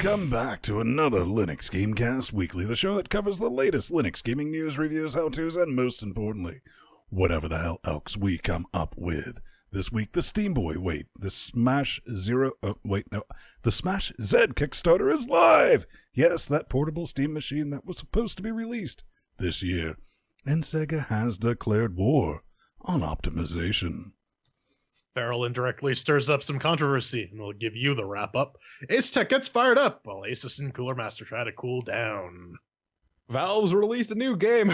Welcome back to another Linux Gamecast Weekly, the show that covers the latest Linux gaming news, reviews, how-tos, and most importantly, whatever the hell else we come up with. This week, the Steam Boy, the Smash Z Kickstarter is live! Yes, that portable Steam machine that was supposed to be released this year. And SEGA has declared war on optimization. Farrell indirectly stirs up some controversy, and we'll give you the wrap-up. Ace Tech gets fired up, while Asus and Cooler Master try to cool down. Valve's released a new game.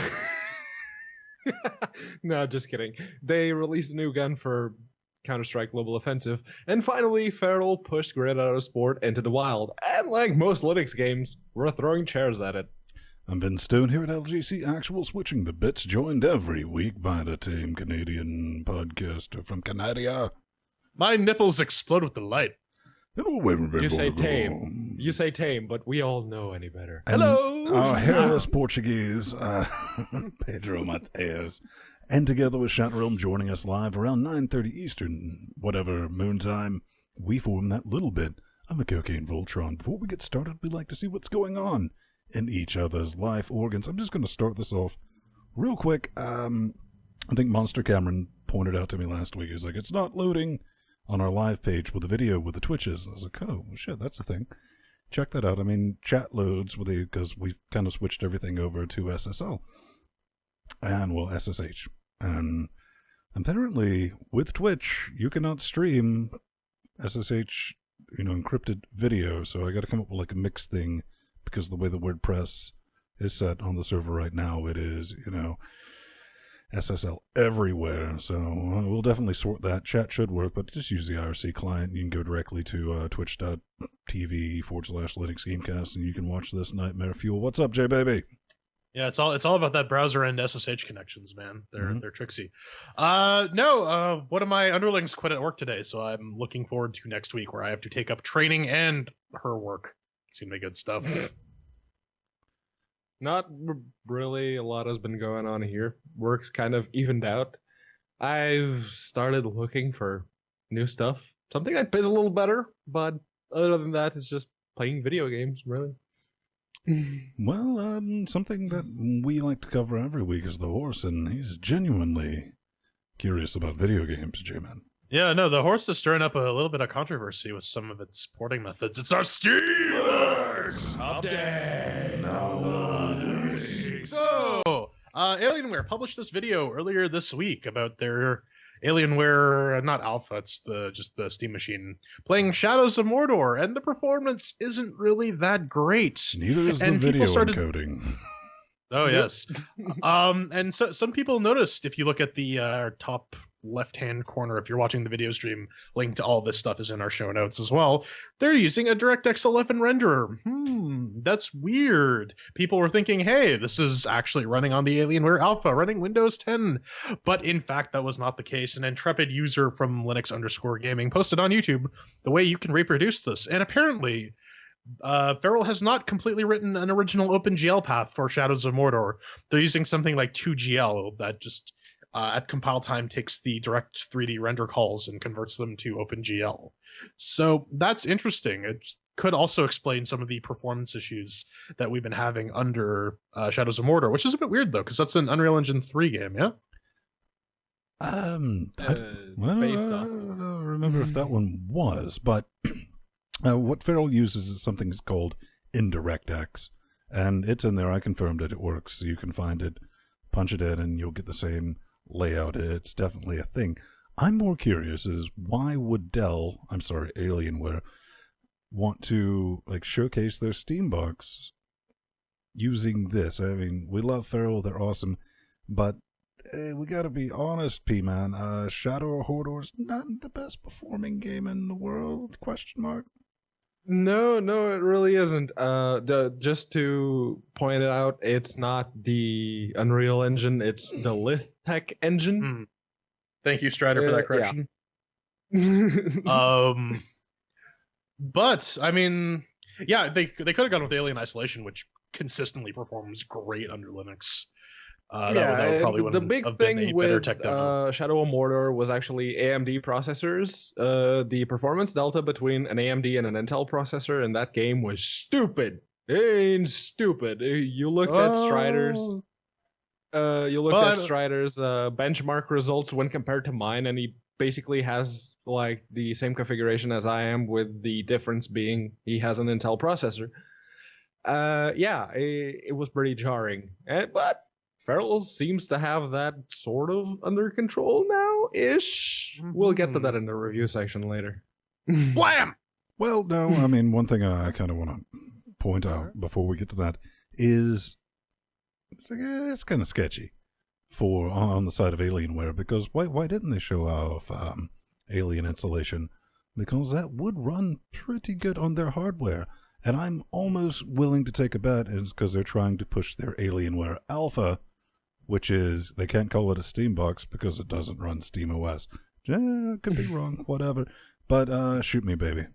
No, just kidding. They released a new gun for Counter-Strike Global Offensive. And finally, Farrell pushed GRID Autosport into the wild. And like most Linux games, we're throwing chairs at it. I'm Vince Stone here at LGC Actual, switching the bits, joined every week by the tame Canadian podcaster from Canada. My nipples explode with delight. You say tame. You say tame, but we all know any better. And hello! Our hairless Portuguese, Pedro Mateus. And together with Shatterilm joining us live around 9:30 Eastern, whatever moon time, we form that little bit of a cocaine Voltron. Before we get started, we'd like to see what's going on in each other's life organs. I'm just going to start this off real quick. I think Monster Cameron pointed out to me last week. He's like, it's not loading on our live page with the video with the Twitches. And I was like, oh, shit, that's the thing. Check that out. I mean, chat loads because we've kind of switched everything over to SSL. And, well, SSH. And apparently, with Twitch, you cannot stream SSH, encrypted video. So I got to come up with like a mixed thing, because the way the WordPress is set on the server right now, it is, SSL everywhere. So we'll definitely sort that. Chat should work, but just use the IRC client. You can go directly to twitch.tv/LinuxGameCast, and you can watch this Nightmare Fuel. What's up, J-Baby? Yeah, it's all about that browser and SSH connections, man. They're tricksy. One of my underlings quit at work today, so I'm looking forward to next week where I have to take up training and her work. Seemed like good stuff. Not really a lot has been going on here. Work's kind of evened out. I've started looking for new stuff. Something that pays a little better, but other than that, it's just playing video games, really. Well, something that we like to cover every week is the horse, and he's genuinely curious about video games, J-Man. Yeah, no, the horse is stirring up a little bit of controversy with some of its porting methods. It's our Steelers update. So, Alienware published this video earlier this week about their Alienware, not alpha, it's just the Steam machine, playing Shadows of Mordor, and the performance isn't really that great. Neither is the video encoding. Oh, yes. And so some people noticed, if you look at the top left-hand corner, if you're watching the video stream, link to all this stuff is in our show notes as well. They're using a DirectX 11 renderer. That's weird. People were thinking, hey, this is actually running on the Alienware Alpha, running Windows 10. But in fact, that was not the case. An intrepid user from Linux_gaming posted on YouTube the way you can reproduce this. And apparently, Farrell has not completely written an original OpenGL path for Shadows of Mordor. They're using something like 2GL that just at compile time takes the direct 3D render calls and converts them to OpenGL. So that's interesting. It could also explain some of the performance issues that we've been having under Shadows of Mordor, which is a bit weird though, because that's an Unreal Engine 3 game, yeah? I don't remember if that one was, but what Farrell uses is something called IndirectX, and it's in there. I confirmed it works, so you can find it, punch it in, and you'll get the same layout. It's definitely a thing. I'm more curious is why would Alienware want to showcase their Steam box using this? I mean, we love Farrell, they're awesome, but we gotta be honest, P-Man. Shadow of Mordor's not the best performing game in the world? ? No, it really isn't. Just to point it out, it's not the Unreal Engine, it's the LinuxGameCast engine. Thank you, Strider, for that correction. Yeah. But, I mean, yeah, they could have gone with Alien Isolation, which consistently performs great under Linux. That would probably the wouldn't big have been thing a better with tech demo. Shadow of Mordor was actually AMD processors. The performance delta between an AMD and an Intel processor in that game was stupid. Stupid. You looked at Strider's. Strider's benchmark results when compared to mine, and he basically has like the same configuration as I am, with the difference being he has an Intel processor. It was pretty jarring, but Feral seems to have that sort of under control now-ish. We'll get to that in the review section later. Blam! Well, no, I mean, one thing I kind of want to point out before we get to that is it's kind of sketchy on the side of Alienware, because why didn't they show off Alien installation? Because that would run pretty good on their hardware. And I'm almost willing to take a bet is because they're trying to push their Alienware Alpha, which is, they can't call it a Steam box because it doesn't run Steam OS. Could be wrong, whatever. But shoot me, baby.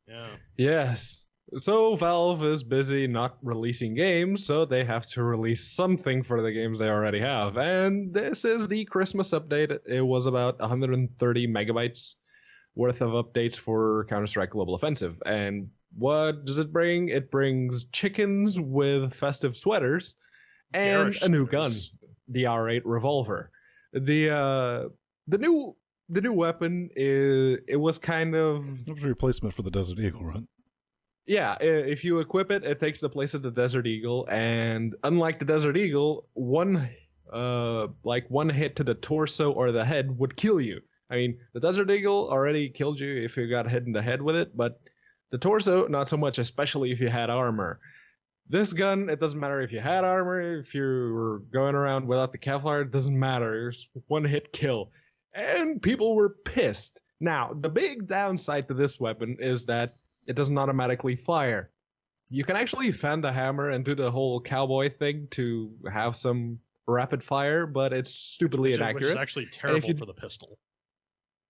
Yeah. Yes. So Valve is busy not releasing games, so they have to release something for the games they already have. And this is the Christmas update. It was about 130 megabytes worth of updates for Counter-Strike Global Offensive. And what does it bring? It brings chickens with festive sweaters and Garish a new sweaters. gun, the R8 revolver. The new weapon it was kind of, That was a replacement for the Desert Eagle, right? yeah, if you equip it, it takes the place of the Desert Eagle, and unlike the Desert Eagle, one hit to the torso or the head would kill you. I mean, the Desert Eagle already killed you if you got hit in the head with it, but the torso, not so much, especially if you had armor. This gun, it doesn't matter if you had armor, if you're going around without the Kevlar, it doesn't matter. It's one hit kill. And people were pissed. Now, the big downside to this weapon is that it doesn't automatically fire. You can actually fan the hammer and do the whole cowboy thing to have some rapid fire, but it's stupidly Which inaccurate. is actually terrible for the pistol.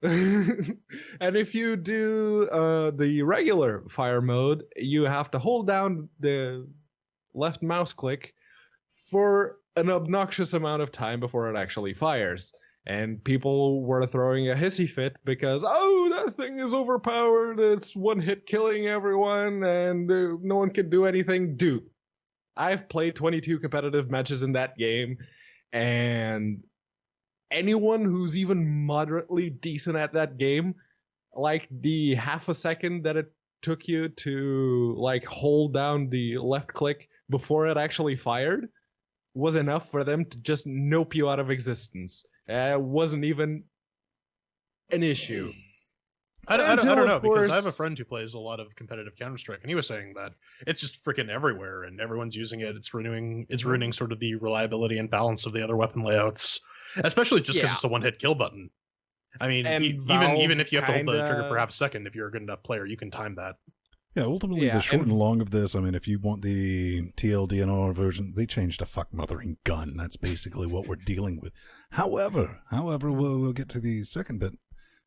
And if you do the regular fire mode, you have to hold down the left mouse click for an obnoxious amount of time before it actually fires. And people were throwing a hissy fit because, oh, that thing is overpowered, it's one hit killing everyone, and no one can do anything. Dude, I've played 22 competitive matches in that game, and anyone who's even moderately decent at that game, like the half a second that it took you to like hold down the left click before it actually fired was enough for them to just nope you out of existence. It wasn't even an issue. I don't know, because I have a course- friend who plays a lot of competitive Counter-Strike, and he was saying that it's just freaking everywhere, and everyone's using it. It's ruining sort of the reliability and balance of the other weapon layouts, especially just because Yeah. it's a one-hit kill button. I mean, And even Valve if you have to hold the trigger for kinda- half a second, if you're a good enough player, you can time that. Yeah, ultimately, Yeah, the short and- and long of this, I mean, if you want the TLDNR version, they changed a fuck mothering gun. That's basically what we're dealing with. However, we'll get to the second bit in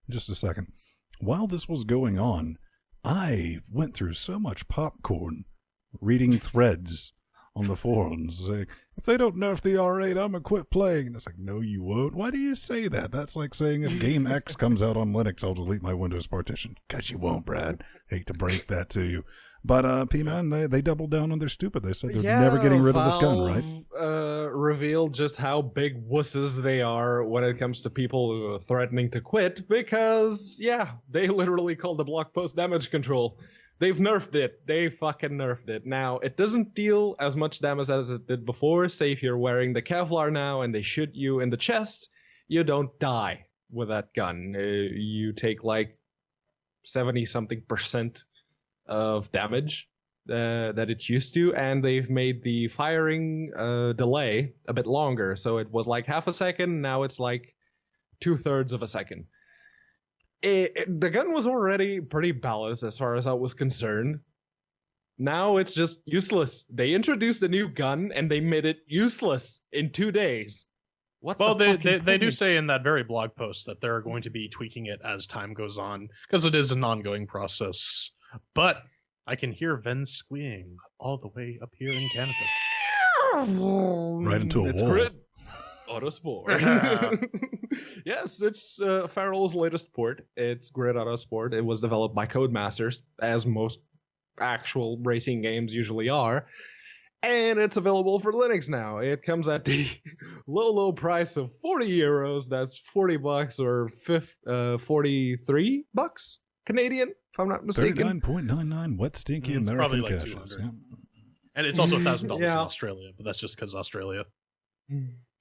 just a second. While this was going on, I went through so much popcorn reading threads on the forums saying, if they don't nerf the R8, I'm going to quit playing. And it's like, no, you won't. Why do you say that? That's like saying if Game X comes out on Linux, I'll delete my Windows partition. Because you won't, Brad. Hate to break that to you. But P-Man, they doubled down on their stupid. They said they're never getting rid of this gun, right? Revealed just how big wusses they are when it comes to people threatening to quit, because, yeah, they literally called the blog post damage control. They've nerfed it. They fucking nerfed it. Now, it doesn't deal as much damage as it did before. Say if you're wearing the Kevlar now and they shoot you in the chest, you don't die with that gun. You take like 70-something% of damage that it used to, and they've made the firing delay a bit longer. So it was like half a second, now it's like 2/3 of a second. The gun was already pretty balanced as far as I was concerned. Now it's just useless. They introduced a new gun and they made it useless in 2 days. What's Well, the they do point? say in that very blog post that they're going to be tweaking it as time goes on, because it is an ongoing process. But I can hear Ven squeeing all the way up here in Canada. Right into a It's wall. GRID Autosport. Yes, it's Feral's latest port. It's GRID Autosport. It was developed by Codemasters, as most actual racing games usually are. And it's available for Linux now. It comes at the low price of €40. That's $40 or 43 bucks Canadian, if I'm not mistaken. 39.99 wet stinky It's American probably like cashes. 200. Yeah. And it's also $1,000 Yeah. in Australia, but that's just because Australia.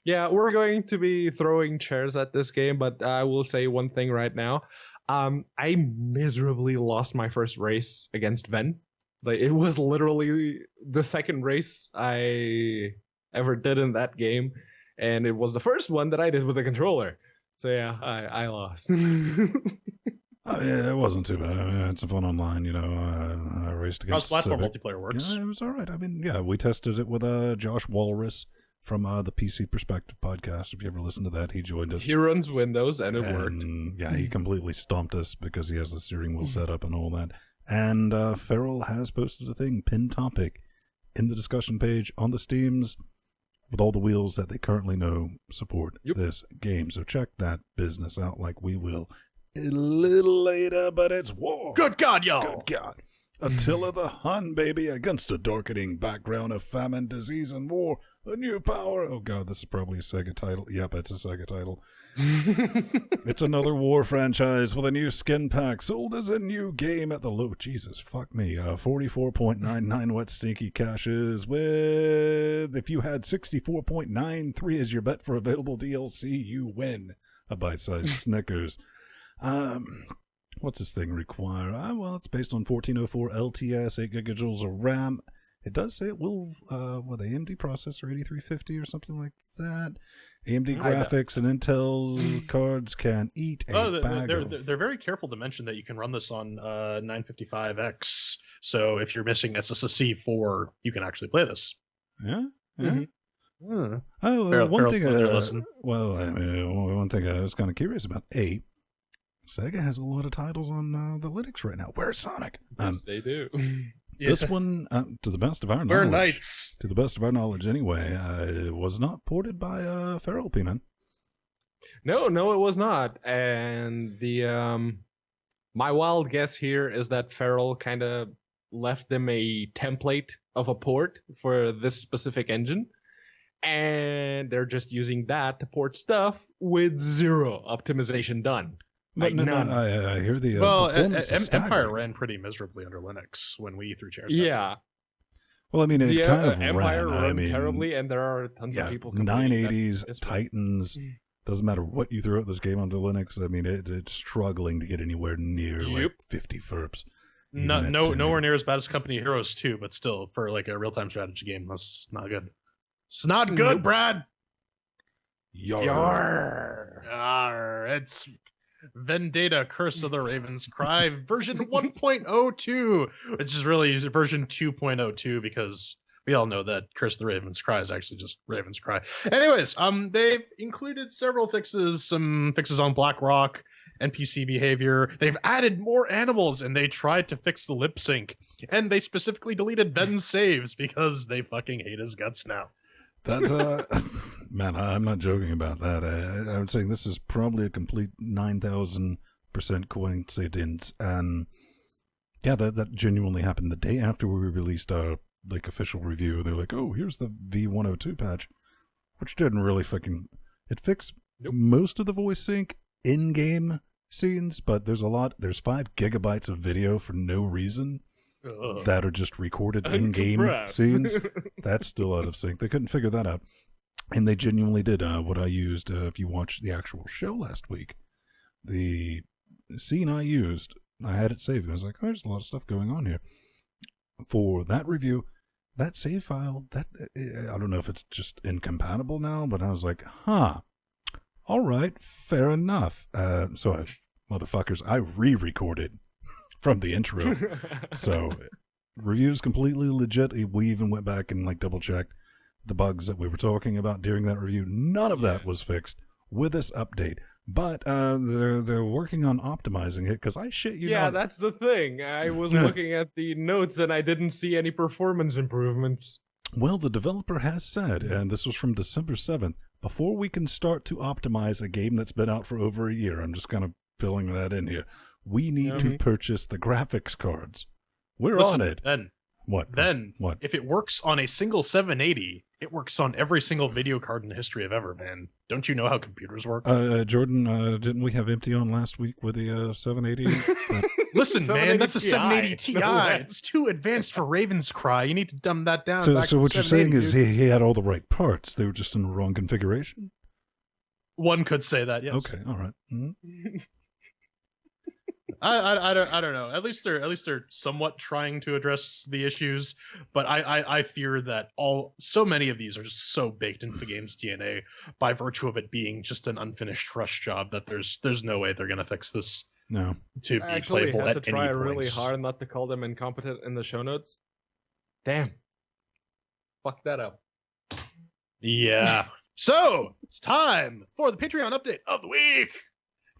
Yeah, we're going to be throwing chairs at this game, but I will say one thing right now. I miserably lost my first race against Ven. Like, it was literally the second race I ever did in that game, and it was the first one that I did with a controller. So yeah, I lost. Oh, yeah, it wasn't too bad. I mean, it's fun online, I raced How's against platform Civic. multiplayer works? Yeah, it was all right. I mean, yeah, we tested it with Josh Walrus from the PC Perspective podcast. If you ever listened to that, he joined us. He runs Windows, and it worked. Yeah, he completely stomped us because he has the steering wheel set up and all that. And Feral has posted a thing, pinned topic, in the discussion page on the Steams with all the wheels that they currently know support this game. So check that business out like we will a little later, but it's war. Good God, y'all! Good God. Attila the Hun, baby, against a darkening background of famine, disease, and war. A new power. Oh, God, this is probably a SEGA title. Yep, it's a SEGA title. It's another war franchise with a new skin pack sold as a new game at the low. Jesus, fuck me. 44.99 wet stinky caches with, if you had 64.93 as your bet for available DLC, you win a bite-sized Snickers. What's this thing require? Well, it's based on 1404 LTS, 8 gigajoules of RAM. It does say it will, with AMD processor 8350 or something like that. AMD graphics and Intel's cards can eat a bag of... They're very careful to mention that you can run this on 955X. So if you're missing SSC 4, you can actually play this. Yeah? Yeah. Mm-hmm. Oh, one thing... listen. Well, I mean, one thing I was kind of curious about. SEGA has a lot of titles on the Linux right now. Where's Sonic? Yes, they do. This one, to the best of our We're knowledge, knights. to the best of our knowledge anyway, it was not ported by Feral P-Man. No, it was not. And the my wild guess here is that Feral kind of left them a template of a port for this specific engine, and they're just using that to port stuff with zero optimization done. But Like no, none. I hear the Well, performance is Empire staggering. ran pretty miserably under Linux when we threw chairs. Yeah. Well, I mean, it kind of Empire ran. I run mean, terribly, and there are tons of people complaining 980s, that this Titans. Doesn't matter what you throw at this game under Linux. I mean, it's struggling to get anywhere near like 50 FERPs. Nowhere near as bad as Company Heroes 2, but still, for like a real-time strategy game, that's not good. It's not good, Brad. Yarr. Yarr. It's Vendetta, Curse of the Raven's Cry, version 1.02, which is really version 2.02 because we all know that Curse of the Raven's Cry is actually just Raven's Cry. Anyways, they've included several fixes, some fixes on BlackRock, NPC behavior. They've added more animals, and they tried to fix the lip sync, and they specifically deleted Ben's saves because they fucking hate his guts now. That's man, I'm not joking about that. I'm saying this is probably a complete 9,000% coincidence, and yeah, that genuinely happened the day after we released our like official review. They're like, "Oh, here's the V102 patch," which didn't really it fixed most of the voice sync in-game scenes, but there's 5 gigabytes of video for no reason. That are just recorded in-game scenes. That's still out of sync. They couldn't figure that out. And they genuinely did what I used. If you watched the actual show last week, the scene I used, I had it saved. I was like, oh, there's a lot of stuff going on here. For that review, that save file, I don't know if it's just incompatible now, but I was like, all right, fair enough. So I re-recorded from the intro. So review's completely legit. We even went back and like double checked the bugs that we were talking about during that review. None of that was fixed with this update, but they're working on optimizing it because I shit you not. That's the thing. I was looking at the notes and I didn't see any performance improvements. Well, the developer has said, and this was from December 7th, before we can start to optimize a game that's been out for over a year, I'm just kind of filling that in here, we need to purchase the graphics cards. We're on it. Then What? if it works on a single 780, it works on every single video card in the history of ever, man. Don't you know how computers work? Jordan, didn't we have Empty on last week with the 780? Listen, man, that's a 780 Ti. It's too advanced for Raven's Cry. You need to dumb that down. So what you're saying is he had all the right parts. They were just in the wrong configuration? One could say that, yes. Okay, all right. Mm-hmm. I don't know. At least they're somewhat trying to address the issues, but I fear that so many of these are just so baked into the game's DNA by virtue of it being just an unfinished rush job that there's no way they're gonna fix this. No. To be actually playable had at to try any really points. hard not to call them incompetent in the show notes. Damn. Fuck that up. Yeah. So it's time for the Patreon update of the week.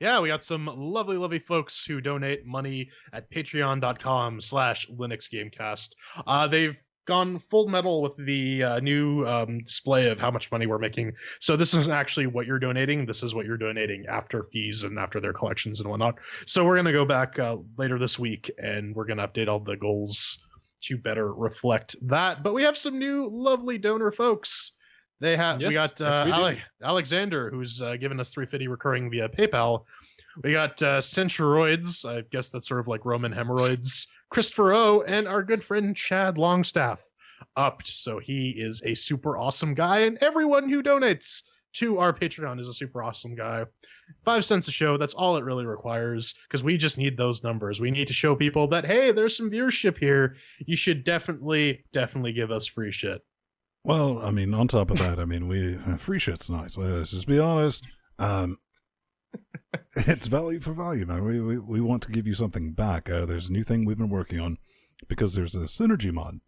Yeah, we got some lovely folks who donate money at patreon.com/LinuxGameCast. They've gone full metal with the new display of how much money we're making. So this isn't actually what you're donating. This is what you're donating after fees and after their collections and whatnot. So we're going to go back later this week and we're going to update all the goals to better reflect that. But we have some new lovely donor folks. We got Alexander, who's given us $350 recurring via PayPal. We got Centroids, I guess that's sort of like Roman hemorrhoids, Christopher O, and our good friend Chad Longstaff upped. So he is a super awesome guy, and everyone who donates to our Patreon is a super awesome guy. 5 cents a show, that's all it really requires, because we just need those numbers. We need to show people that, hey, there's some viewership here. You should definitely give us free shit. Well, I mean, on top of that, I mean, free shit's nice. Let's just be honest. It's value for value, man. We want to give you something back. There's a new thing we've been working on because there's a synergy mod,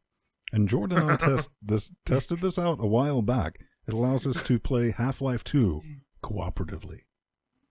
and Jordan and I tested this out a while back. It allows us to play Half-Life 2 cooperatively.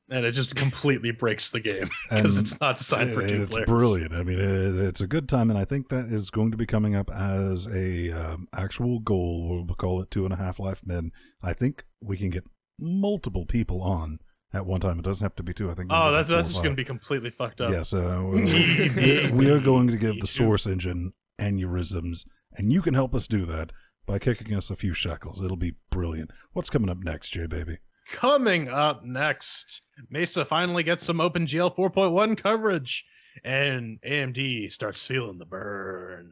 And it just completely breaks the game because it's not designed for 2 players. It's brilliant. I mean, it's a good time, and I think that is going to be coming up as a actual goal. We'll call it 2.5 Life Men. I think we can get multiple people on at one time. It doesn't have to be 2. I think. Oh, that's just going to be completely fucked up. Yes, we are going to give the Source Engine aneurysms, and you can help us do that by kicking us a few shekels. It'll be brilliant. What's coming up next, Jay Baby? Coming up next, Mesa finally gets some OpenGL 4.1 coverage, and AMD starts feeling the burn.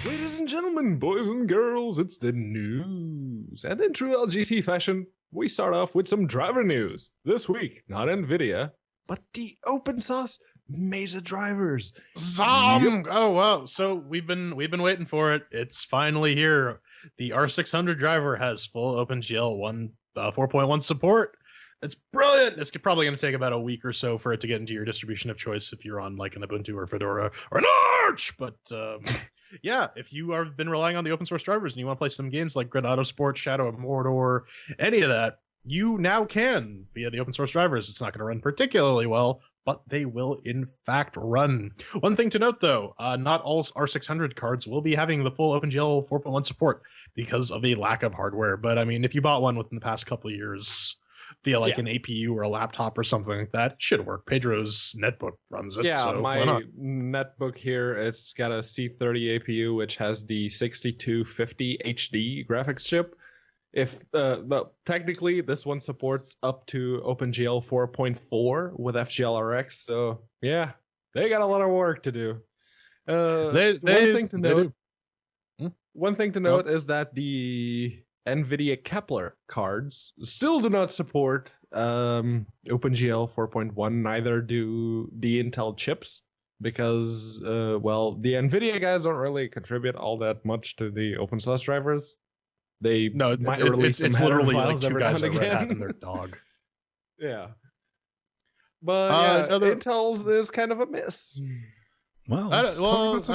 Ladies and gentlemen, boys and girls, it's the news. And in true LGC fashion, we start off with some driver news. This week, not NVIDIA, but the open source Mesa drivers. Yep. Oh well, so we've been waiting for it. It's finally here. The R600 driver has full OpenGL 4.1 support. It's brilliant. It's probably going to take about a week or so for it to get into your distribution of choice if you're on like an Ubuntu or Fedora or an Arch. But yeah, if you have been relying on the open source drivers and you want to play some games like GRID Autosport, Shadow of Mordor, any of that, you now can via the open source drivers. It's not going to run particularly well, but they will in fact run. One thing to note though, not all R600 cards will be having the full OpenGL 4.1 support because of a lack of hardware. But I mean, if you bought one within the past couple of years via like an APU or a laptop or something like that, it should work. Pedro's netbook runs it. Yeah, so my netbook here, it's got a C30 APU, which has the 6250 HD graphics chip. If well, technically this one supports up to OpenGL 4.4 with FGLRX, so yeah, they got a lot of work to do. One thing to note is that the NVIDIA Kepler cards still do not support OpenGL 4.1, neither do the Intel chips, because well, the NVIDIA guys don't really contribute all that much to the open source drivers. They might release it's some literally files like 2 every guys now at and Red Hat again. and their dog. Yeah. But Intel's is kind of a miss. Well, I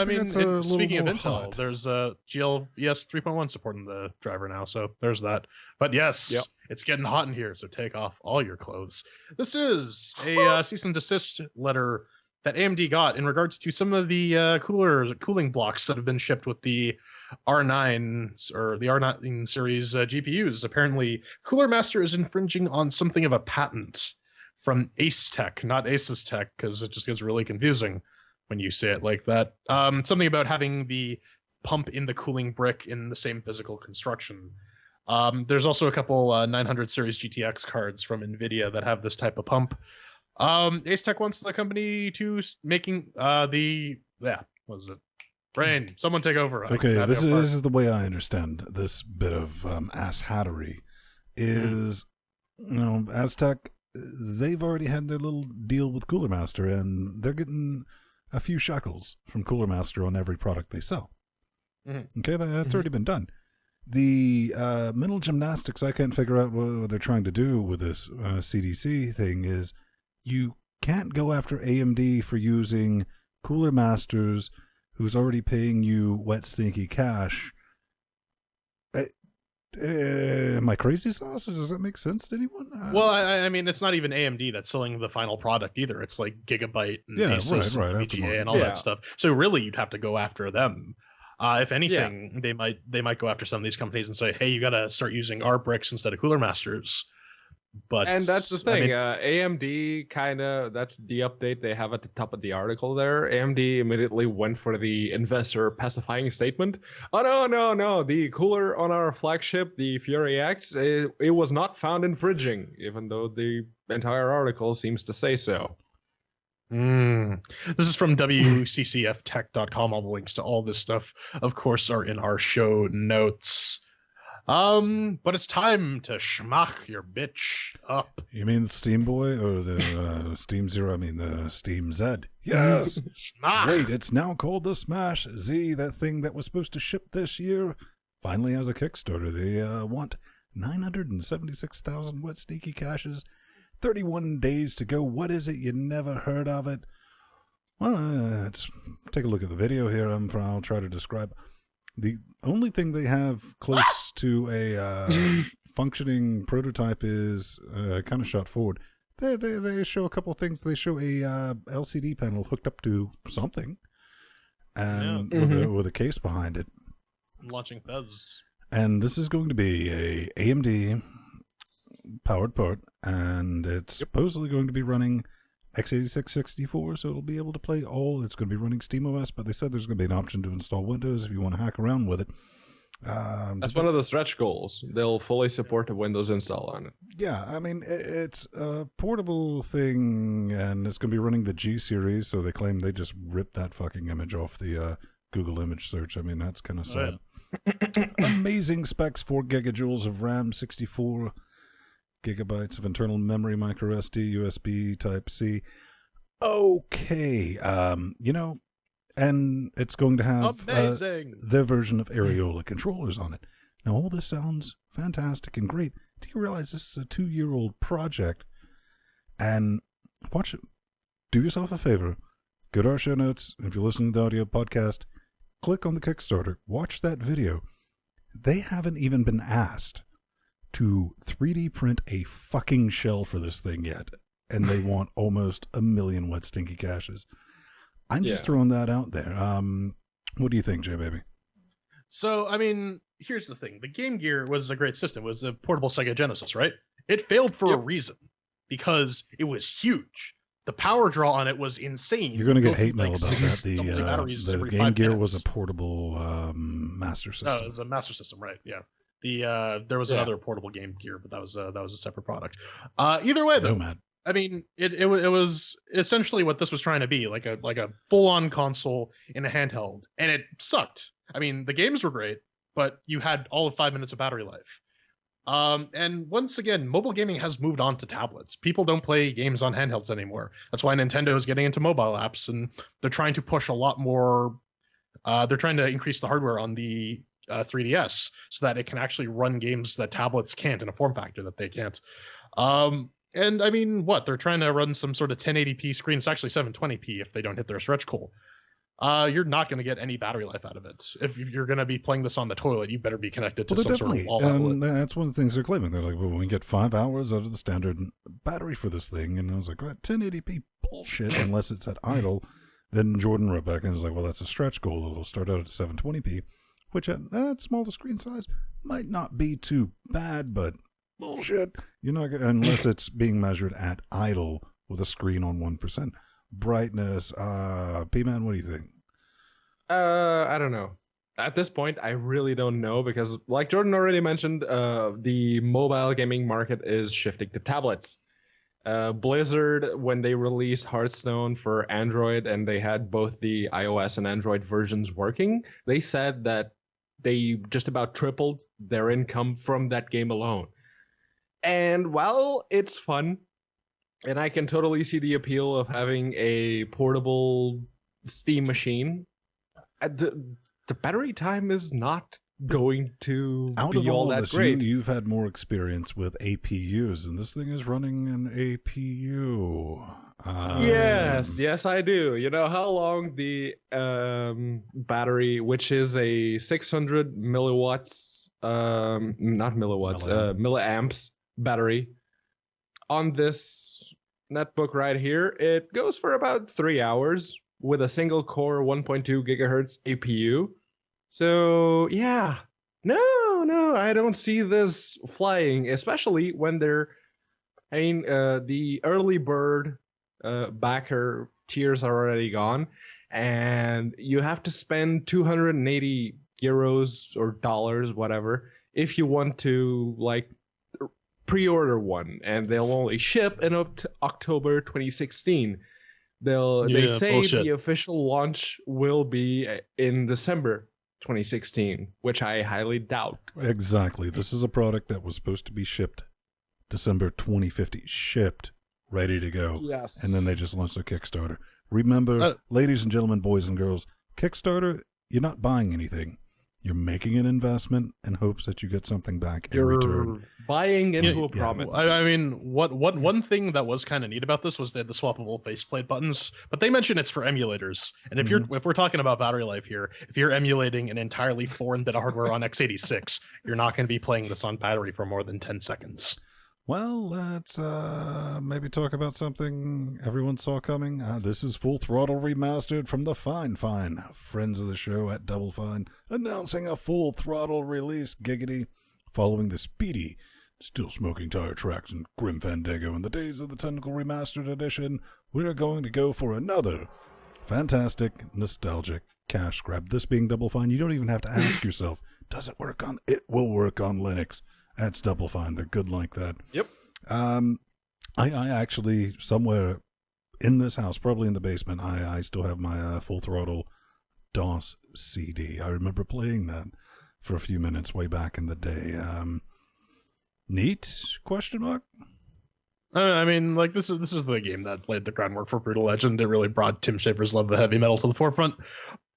mean, that's speaking of more Intel, hot. there's GLES 3.1 supporting the driver now, so there's that. But yes, it's getting hot in here, so take off all your clothes. This is a cease and desist letter that AMD got in regards to some of the cooling blocks that have been shipped with the R9 or the R9 series GPUs. Apparently, Cooler Master is infringing on something of a patent from Ace Tech, not Asus Tech, because it just gets really confusing when you say it like that. Something about having the pump in the cooling brick in the same physical construction. There's also a couple 900 series GTX cards from NVIDIA that have this type of pump. Ace Tech wants the company to making what was it? Brain, someone take over. Okay, this is the way I understand this bit of ass hattery. Is Aztec, they've already had their little deal with Cooler Master, and they're getting a few shekels from Cooler Master on every product they sell. Mm-hmm. Okay, that's already been done. The mental gymnastics I can't figure out what they're trying to do with this CDC thing is you can't go after AMD for using Cooler Masters who's already paying you wet, stinky cash. Am I crazy, Sauce? Does that make sense to anyone? Well, I mean, it's not even AMD that's selling the final product either. It's like Gigabyte and Asus and VGA and all that stuff. So really, you'd have to go after them. If anything, they might go after some of these companies and say, "Hey, you got to start using our bricks instead of Cooler Masters." And that's the thing. AMD that's the update they have at the top of the article there. AMD immediately went for the investor pacifying statement. Oh, no. The cooler on our flagship, the Fury X, it was not found infringing, even though the entire article seems to say so. This is from WCCFtech.com. All the links to all this stuff, of course, are in our show notes. But it's time to schmuck your bitch up. You mean the Steam Boy or the Steam Zero? I mean the Steam Z. Yes. Schmuck. Wait, it's now called the Smash Z. That thing that was supposed to ship this year finally has a Kickstarter. They want 976,000 wet sneaky caches. 31 days to go. What is it? You never heard of it? Well, let's take a look at the video here. I'll try to describe. The only thing they have close to a functioning prototype is kind of shot forward. They show a couple of things. They show a LCD panel hooked up to something, and with a case behind it. Launching Fez. And this is going to be a AMD powered part, and it's supposedly going to be running x86 64, so it'll be able to play all. It's going to be running SteamOS, but they said there's going to be an option to install Windows if you want to hack around with it. That's one of the stretch goals. They'll fully support the Windows install on it. Yeah, I mean, it's a portable thing, and it's going to be running the G series, so they claim they just ripped that fucking image off the Google image search. I mean, that's kind of sad. Amazing specs, 4 gigajoules of RAM, 64 gigabytes of internal memory, micro SD, USB Type C. Okay, and it's going to have their version of Areola controllers on it. Now, all this sounds fantastic and great. Do you realize this is a 2-year-old project? And do yourself a favor. Go to our show notes. If you're listening to the audio podcast, click on the Kickstarter. Watch that video. They haven't even been asked to 3D print a fucking shell for this thing yet, and they want almost 1 million wet stinky caches. I'm just throwing that out there. What do you think, Jay Baby? So, I mean, here's the thing. The Game Gear was a great system. It was a portable Sega Genesis, right? It failed for a reason, because it was huge. The power draw on it was insane. You're going to get hate mail about that. The Game Gear was a portable master system. No, it was a master system, right? Yeah. There was another portable Game Gear, but that was a separate product. Either way, though, Nomad. I mean, it was essentially what this was trying to be, like a full-on console in a handheld, and it sucked. I mean, the games were great, but you had all of 5 minutes of battery life. And once again, mobile gaming has moved on to tablets. People don't play games on handhelds anymore. That's why Nintendo is getting into mobile apps, and they're trying to push a lot more. They're trying to increase the hardware on the 3DS so that it can actually run games that tablets can't in a form factor that they can't. And I mean, they're trying to run some sort of 1080p screen. It's actually 720p if they don't hit their stretch goal. You're not going to get any battery life out of it. If you're going to be playing this on the toilet, you better be connected to some sort of wall outlet. That's one of the things they're claiming. They're like, well, we get 5 hours out of the standard battery for this thing. And I was like, right, 1080p bullshit unless it's at idle. Then Jordan wrote back and was like, well, that's a stretch goal. It'll start out at 720p, which at small screen size might not be too bad, but bullshit. You're not gonna, unless it's being measured at idle with a screen on 1% brightness. P-Man, what do you think? I don't know. At this point, I really don't know because, like Jordan already mentioned, the mobile gaming market is shifting to tablets. Blizzard, when they released Hearthstone for Android and they had both the iOS and Android versions working, they said that they just about tripled their income from that game alone. And while it's fun, and I can totally see the appeal of having a portable Steam machine, the battery time is not going to be all that great. You've had more experience with APUs, and this thing is running an APU. Yes, I do. You know how long the battery, which is a 600 milliwatts, not milliwatts, milliamps battery, on this netbook right here, it goes for about 3 hours with a single core 1.2 gigahertz APU. So yeah, no, I don't see this flying, especially when the early bird backer tiers are already gone, and you have to spend 280 euros or dollars, whatever, if you want to like pre-order one, and they'll only ship in October 2016. They say bullshit. The official launch will be in December 2016, which I highly doubt. Exactly. This is a product that was supposed to be shipped December 2050. Shipped, ready to go. Yes. And then they just launched a Kickstarter. Remember, ladies and gentlemen, boys and girls, Kickstarter, you're not buying anything. You're making an investment in hopes that you get something back in return. Buying into a promise. I mean, one thing that was kind of neat about this was they had the swappable faceplate buttons, but they mentioned it's for emulators. And if we're talking about battery life here, if you're emulating an entirely foreign bit of hardware on x86, you're not going to be playing this on battery for more than 10 seconds. Well, let's maybe talk about something everyone saw coming. This is Full Throttle Remastered from the fine friends of the show at Double Fine, announcing a Full Throttle release, giggity, following the speedy, still smoking tire tracks and Grim Fandango in the days of the Technical Remastered Edition. We're going to go for another fantastic, nostalgic cash grab. This being Double Fine, you don't even have to ask yourself, does it work on? It will work on Linux. That's Double Fine. They're good like that. Yep. I actually, somewhere in this house, probably in the basement, I still have my Full Throttle DOS CD. I remember playing that for a few minutes way back in the day. Neat? Question mark? I mean, like this is the game that laid the groundwork for Brutal Legend. It really brought Tim Schafer's love of heavy metal to the forefront.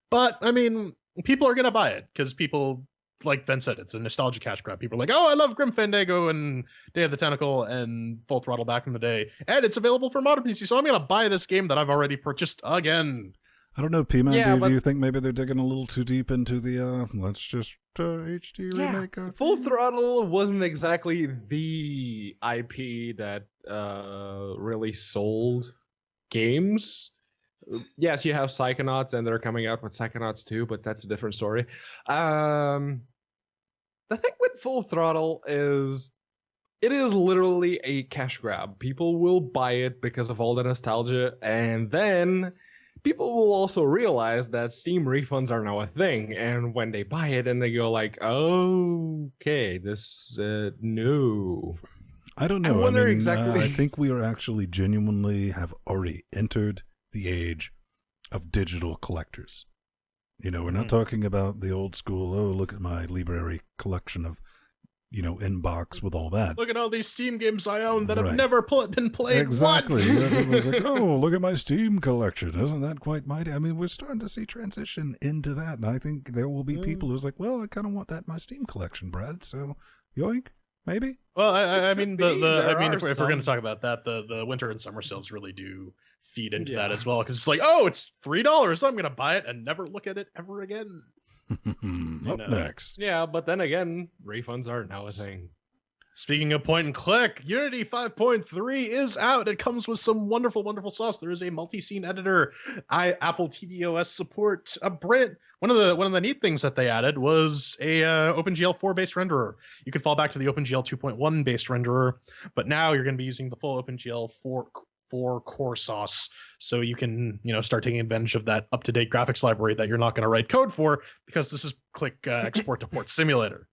But I mean, people are gonna buy it because people, like Ben said, it's a nostalgia cash grab. People are like, oh, I love Grim Fandango and Day of the Tentacle and Full Throttle back in the day, and it's available for modern PC, so I'm gonna buy this game that I've already purchased again. I don't know, P-Man, do you think maybe they're digging a little too deep into the let's just HD remake? Full Throttle wasn't exactly the IP that really sold games. Yes, you have Psychonauts, and they're coming out with Psychonauts 2, but that's a different story. The thing with Full Throttle is it is literally a cash grab. People will buy it because of all the nostalgia, and then people will also realize that Steam refunds are now a thing, and when they buy it and they go like, okay, this no. I don't know. Exactly. I think we are actually genuinely have already entered the age of digital collectors. You know, we're not talking about the old school, oh, look at my library collection of, inbox with all that. Look at all these Steam games I own that have never been played. Exactly. Everyone's like, oh, look at my Steam collection. Isn't that quite mighty? I mean, we're starting to see transition into that. And I think there will be people who's like, well, I kind of want that in my Steam collection, Brad. So, yoink, maybe. Well, I mean, if we're going to talk about that, the winter and summer sales really do feed into that as well, because it's like, oh, it's $3, so I'm going to buy it and never look at it ever again. Up next. Yeah, but then again, refunds are now a thing. Speaking of point and click, Unity 5.3 is out. It comes with some wonderful, wonderful sauce. There is a multi-scene editor, Apple tvOS support, a brand. One of the neat things that they added was a OpenGL 4 based renderer. You could fall back to the OpenGL 2.1 based renderer, but now you're going to be using the full OpenGL 4 core sauce, so you can start taking advantage of that up-to-date graphics library that you're not going to write code for, because this is click export to port simulator.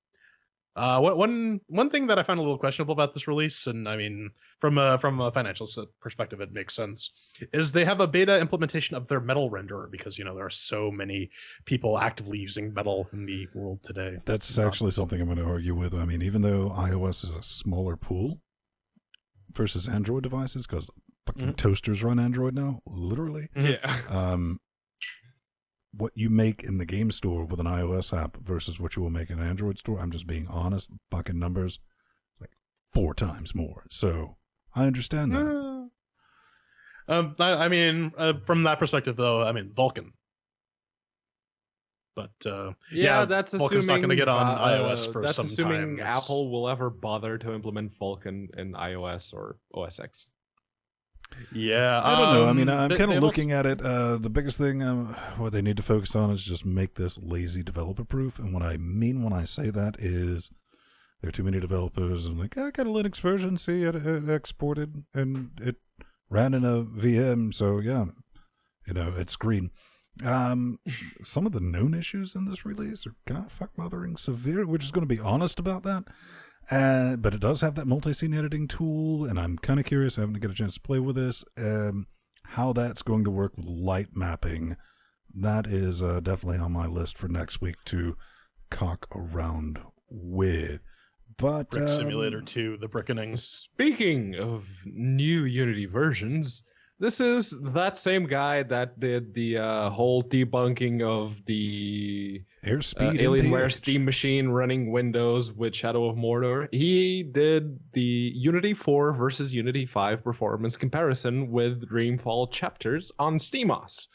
One thing that I found a little questionable about this release, and I mean, from a financial perspective, it makes sense, is they have a beta implementation of their Metal renderer, because there are so many people actively using Metal in the world today. That's actually something I'm going to argue with. I mean, even though iOS is a smaller pool versus Android devices, because fucking toasters run Android now, literally. Yeah. What you make in the game store with an iOS app versus what you will make in an Android store, I'm just being honest, fucking numbers, like 4 times more. So I understand that. I mean, from that perspective, though, I mean, Vulkan. But that's Vulkan's assuming not going to get on iOS for that's some assuming time. Apple will ever bother to implement Vulkan in iOS or OS X. Yeah, I don't know. I mean, I'm kind of looking at it. The biggest thing what they need to focus on is just make this lazy developer proof. And what I mean when I say that is there are too many developers and like, I got a Linux version, see it exported and it ran in a VM. So yeah, it's green. Some of the known issues in this release are kind of fuck-mothering severe. We're just going to be honest about that. But it does have that multi-scene editing tool, and I'm kind of curious. I haven't get a chance to play with this. How that's going to work with light mapping, that is definitely on my list for next week to cock around with. But Brick Simulator 2, the brickening. Speaking of new Unity versions, this is that same guy that did the whole debunking of the Airspeed Alienware MPH. Steam machine running Windows with Shadow of Mordor. He did the Unity 4 versus Unity 5 performance comparison with Dreamfall chapters on SteamOS.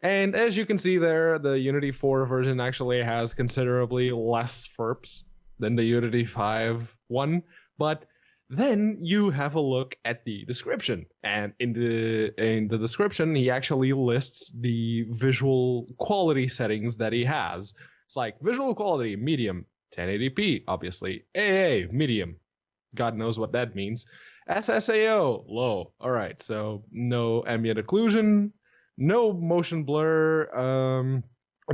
And as you can see there, the Unity 4 version actually has considerably less FERPs than the Unity 5 one, but then you have a look at the description, and in the description, he actually lists the visual quality settings that he has. It's like visual quality, medium, 1080p, obviously, AA, medium. God knows what that means. SSAO, low. All right, so no ambient occlusion, no motion blur.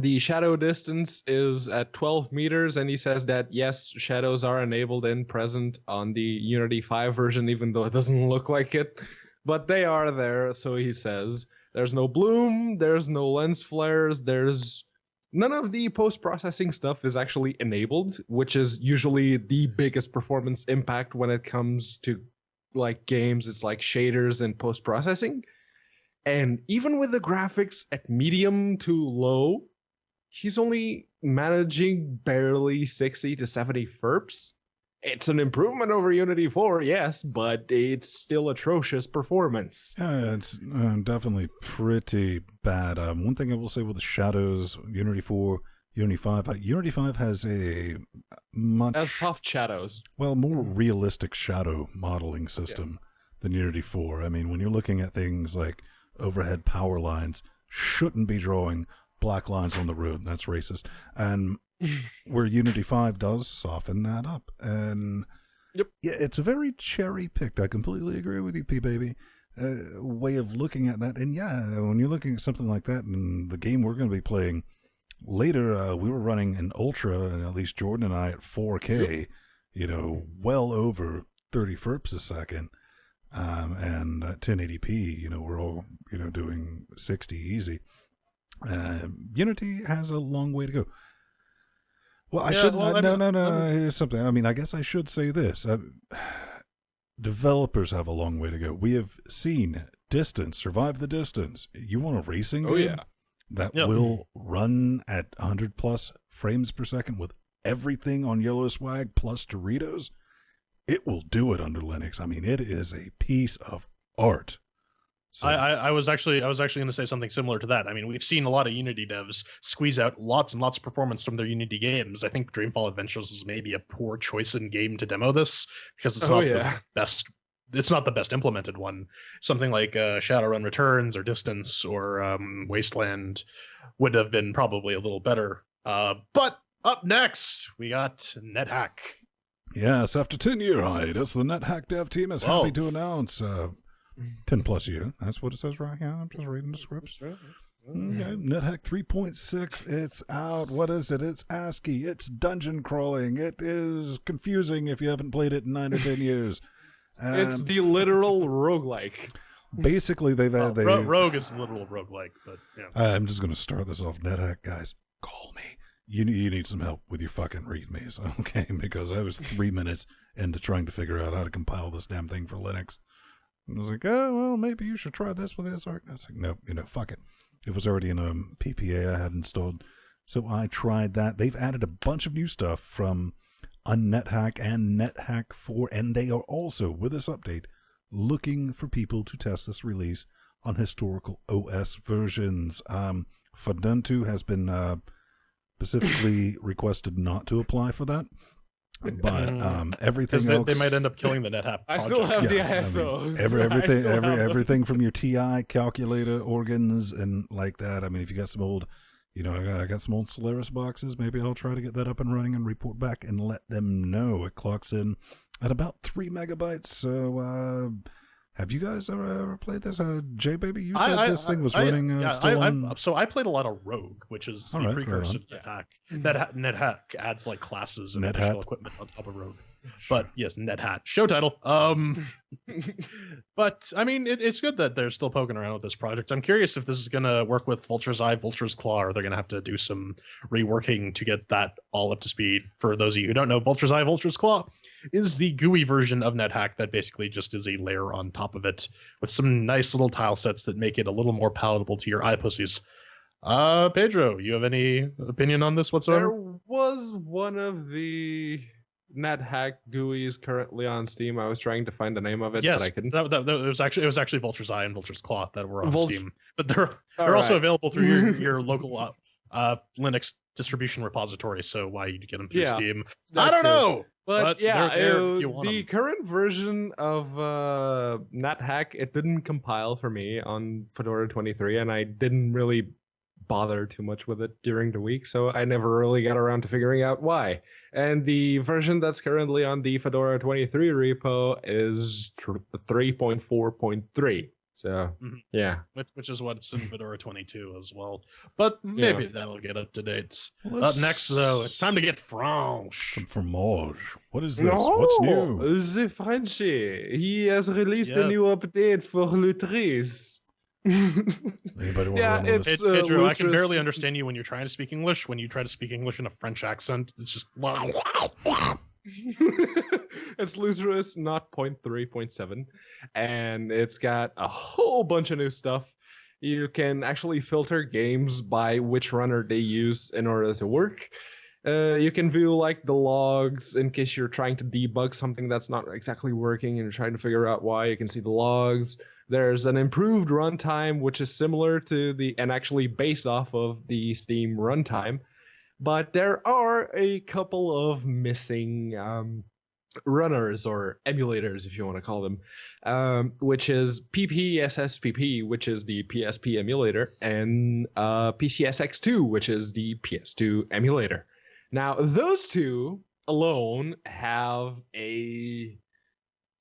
The shadow distance is at 12 meters, and he says that, yes, shadows are enabled and present on the Unity 5 version, even though it doesn't look like it. But they are there, so he says. There's no bloom, there's no lens flares, there's... None of the post-processing stuff is actually enabled, which is usually the biggest performance impact when it comes to like games. It's like shaders and post-processing. And even with the graphics at medium to low, he's only managing barely 60 to 70 FERPs. It's an improvement over Unity 4, yes, but it's still atrocious performance. Yeah, it's definitely pretty bad. One thing I will say with the shadows, Unity 4, Unity 5, Unity 5 has a much... As soft shadows. Well, more realistic shadow modeling system than Unity 4. I mean, when you're looking at things like overhead power lines, shouldn't be drawing black lines on the road. That's racist. And where Unity 5 does soften that up. And yeah, it's a very cherry picked. I completely agree with you, P-Baby. Way of looking at that. And yeah, when you're looking at something like that, and the game we're going to be playing later, we were running in Ultra, and at least Jordan and I at 4K, well over 30 FERPs a second. And at 1080p, we're all, doing 60 easy. Unity has a long way to go. Well, here's something. I mean, I guess I should say this. Developers have a long way to go. We have seen Distance, Survive the Distance. You want a racing game that will run at 100 plus frames per second with everything on Yellow Swag plus Doritos? It will do it under Linux. I mean, it is a piece of art. So, I was actually going to say something similar to that. I mean, we've seen a lot of Unity devs squeeze out lots and lots of performance from their Unity games. I think Dreamfall Adventures is maybe a poor choice in game to demo this because it's not the best. It's not the best implemented one. Something like Shadowrun Returns or Distance or Wasteland would have been probably a little better. But up next, we got NetHack. yes, after 10-year hiatus, the NetHack dev team is happy to announce 10 plus year. That's what it says right here. I'm just reading the scripts. Okay. NetHack 3.6, it's out. What is it? It's ASCII. It's dungeon crawling. It is confusing if you haven't played it in 9 or 10 years. It's the literal roguelike. Basically, Rogue is literal roguelike, but yeah. I'm just going to start this off. NetHack, guys, call me. You need some help with your fucking readmes, okay? Because I was 3 minutes into trying to figure out how to compile this damn thing for Linux. And I was like, oh, well, maybe you should try this with this. I was like, nope, fuck it. It was already in a PPA I had installed. So I tried that. They've added a bunch of new stuff from NetHack and NetHack 4, and they are also, with this update, looking for people to test this release on historical OS versions. Fedora has been specifically requested not to apply for that. But everything else, they might end up killing the NetHapp project. I still have the ISOs. Everything from your TI calculator organs and like that. I mean, if you got some old, I got some old Solaris boxes. Maybe I'll try to get that up and running and report back and let them know. It clocks in at about 3 megabytes. So, have you guys ever played this? J Baby, you said this thing was running still on... So I played a lot of Rogue, which is the precursor to NetHack. NetHack adds like classes and additional equipment on top of Rogue. But yes, NetHack. Show title. But I mean, it's good that they're still poking around with this project. I'm curious if this is going to work with Vulture's Eye, Vulture's Claw, or they're going to have to do some reworking to get that all up to speed. For those of you who don't know, Vulture's Eye, Vulture's Claw is the GUI version of NetHack that basically just is a layer on top of it with some nice little tile sets that make it a little more palatable to your eye pussies. Pedro, you have any opinion on this whatsoever? There was one of the NetHack GUIs currently on Steam. I was trying to find the name of it, yes, but I couldn't. It was actually Vulture's Eye and Vulture's Claw that were on Steam, but they're also available through your local Linux distribution repository. So why you get them through Steam? I don't know. But yeah, the current version of NetHack, it didn't compile for me on Fedora 23, and I didn't really bother too much with it during the week, so I never really got around to figuring out why. And the version that's currently on the Fedora 23 repo is 3.4.3. So yeah, which is what's in Fedora 22 as well. But maybe that'll get up to date. Up next, though, it's time to get French. Some fromage. What is this? What's new? The Frenchie. He has released a new update for Lutris. Anybody want to run with this? Pedro, I can barely understand you when you're trying to speak English. When you try to speak English in a French accent, it's just it's Lutris, not 0.3.7, and it's got a whole bunch of new stuff. You can actually filter games by which runner they use in order to work. You can view like the logs in case you're trying to debug something that's not exactly working and you're trying to figure out why. You can see the logs. There's an improved runtime, which is similar to and actually based off of the Steam runtime. But there are a couple of missing runners or emulators, if you want to call them, which is PPSSPP, which is the PSP emulator, and PCSX2, which is the PS2 emulator. Now, those two alone have a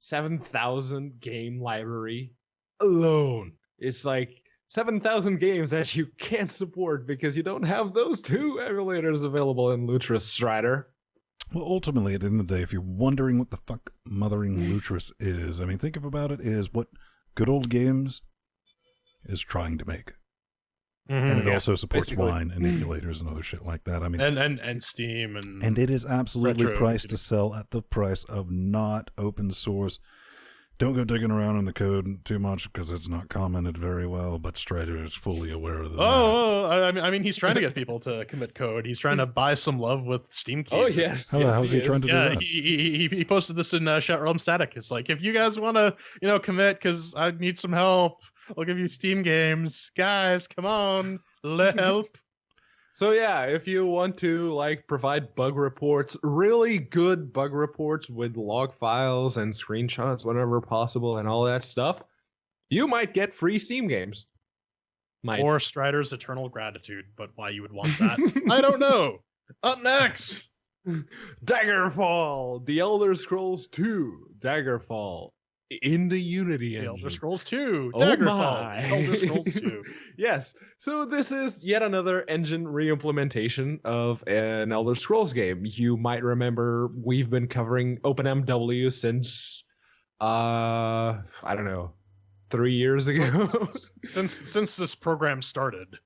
7,000 game library alone. It's like 7,000 games that you can't support because you don't have those two emulators available in Lutris Strider. Well, ultimately, at the end of the day, if you're wondering what the fuck mothering Lutris is, I mean, think about it is what Good Old Games is trying to make. And it also supports wine and emulators and other shit like that. I mean, and Steam and it is absolutely priced to sell at the price of not open source. Don't go digging around in the code too much because it's not commented very well, but Strider is fully aware of that. I mean, he's trying to get people to commit code. He's trying to buy some love with Steam keys. Oh, yes. How's he trying to do that? He posted this in Chat Realm Static. It's like, if you guys want to, commit because I need some help, I'll give you Steam games. Guys, come on. Help. So yeah, if you want to like provide bug reports, really good bug reports with log files and screenshots whenever possible and all that stuff, you might get free Steam games. Might. Or Strider's Eternal Gratitude, but why you would want that, I don't know. Up next, Daggerfall, The Elder Scrolls 2, Daggerfall in the Unity The engine. Elder Scrolls 2, Oh Daggerfall, my. Elder Scrolls 2. Yes. So this is yet another engine reimplementation of an Elder Scrolls game. You might remember we've been covering OpenMW since I don't know, 3 years ago. Since this program started.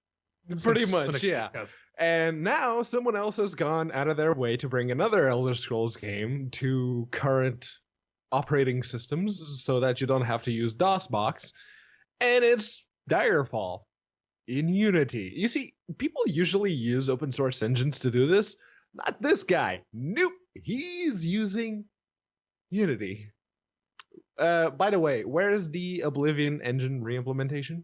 Pretty Since much, Linux yeah. Gamecast. And now someone else has gone out of their way to bring another Elder Scrolls game to current operating systems so that you don't have to use DOSBox. And it's Daggerfall in Unity. You see, people usually use open source engines to do this. Not this guy. Nope. He's using Unity. By the way, where is the Oblivion engine reimplementation?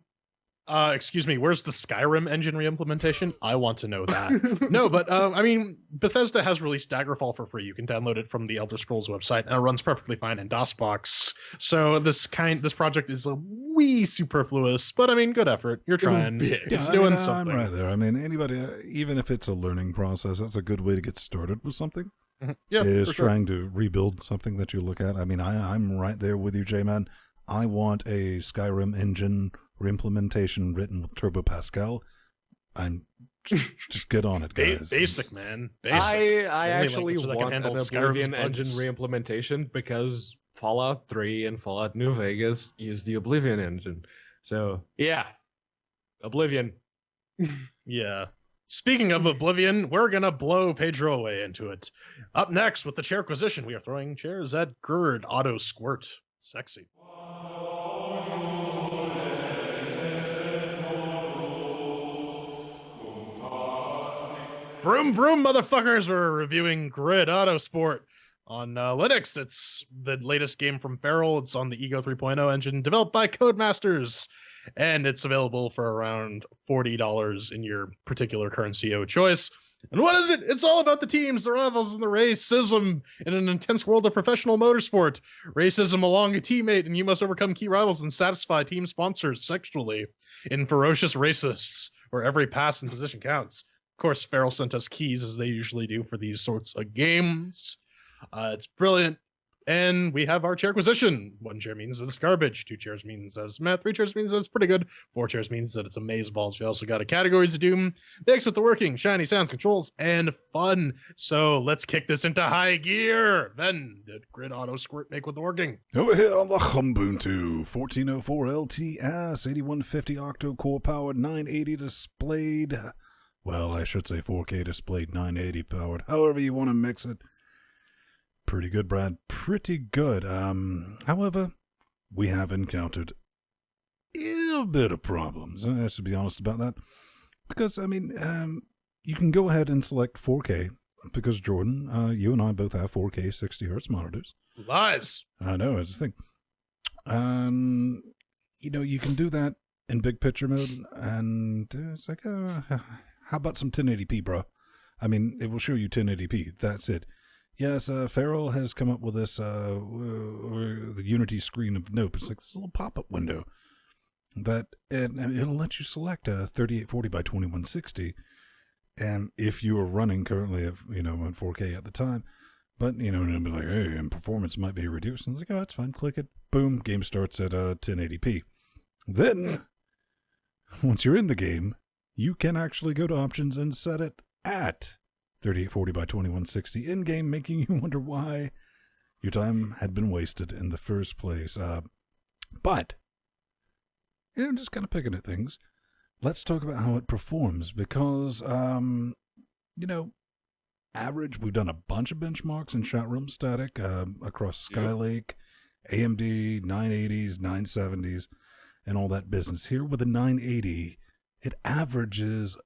Excuse me, where's the Skyrim engine reimplementation? I want to know that. No, but I mean, Bethesda has released Daggerfall for free. You can download it from the Elder Scrolls website, and it runs perfectly fine in DOSBox. So this project is a wee superfluous, but I mean, good effort. You're trying. It's doing something. I'm right there. I mean, anybody, even if it's a learning process, that's a good way to get started with something. Yeah, is for sure. trying to rebuild something that you look at. I mean, I'm right there with you, J-Man. I want a Skyrim engine reimplementation written with Turbo Pascal. I'm just get on it, guys. Basic, man. Basic. I actually language that can want an handle Oblivion Skyrim's engine bugs. reimplementation because Fallout 3 and Fallout New Vegas use the Oblivion engine. So, yeah. Oblivion. Yeah. Speaking of Oblivion, we're gonna blow Pedro away into it. Up next with the CHAIRQUISITION, we are throwing chairs at GRID Autosport. Sexy. Vroom vroom, motherfuckers! We're reviewing GRID Autosport on Linux. It's the latest game from Feral. It's on the Ego 3.0 engine, developed by Codemasters, and it's available for around $40 in your particular currency of choice. And what is it? It's all about the teams, the rivals, and the racism in an intense world of professional motorsport. Racism along a teammate, and you must overcome key rivals and satisfy team sponsors sexually in ferocious racists, where every pass and position counts. Of course, Feral sent us keys, as they usually do for these sorts of games. It's brilliant. And we have our CHAIRQUISITION. 1 chair means that it's garbage. 2 chairs means that it's meh. 3 chairs means that it's pretty good. 4 chairs means that it's amazeballs. We also got a categories of doom, mixed with the working, shiny sounds, controls, and fun. So let's kick this into high gear. Then did GRID Autosquirt make with the working? Over here on the Ubuntu 1404 LTS 8150 octo-core powered 980 displayed. Well, I should say 4K displayed 980 powered. However you want to mix it. Pretty good, Brad. Pretty good. However, we have encountered a bit of problems. I should be honest about that. Because, I mean, you can go ahead and select 4K. Because, Jordan, you and I both have 4K 60Hz monitors. Lies. I know, it's the thing. You know, you can do that in big picture mode. And it's like, how about some 1080p, bro? I mean, it will show you 1080p. That's it. Yes, Feral has come up with this, the Unity screen of nope. It's like this little pop-up window that it'll let you select a 3840 by 2160, and if you are running currently at on 4K at the time, but it'll be like, hey, and performance might be reduced. And it's like, oh, it's fine. Click it. Boom. Game starts at 1080p. Then, once you're in the game, you can actually go to options and set it at 3840 by 2160 in-game, making you wonder why your time had been wasted in the first place. But, just kind of picking at things. Let's talk about how it performs, because, average, we've done a bunch of benchmarks in chat room static across Skylake, AMD, 980s, 970s, and all that business. Here with a 980, it averages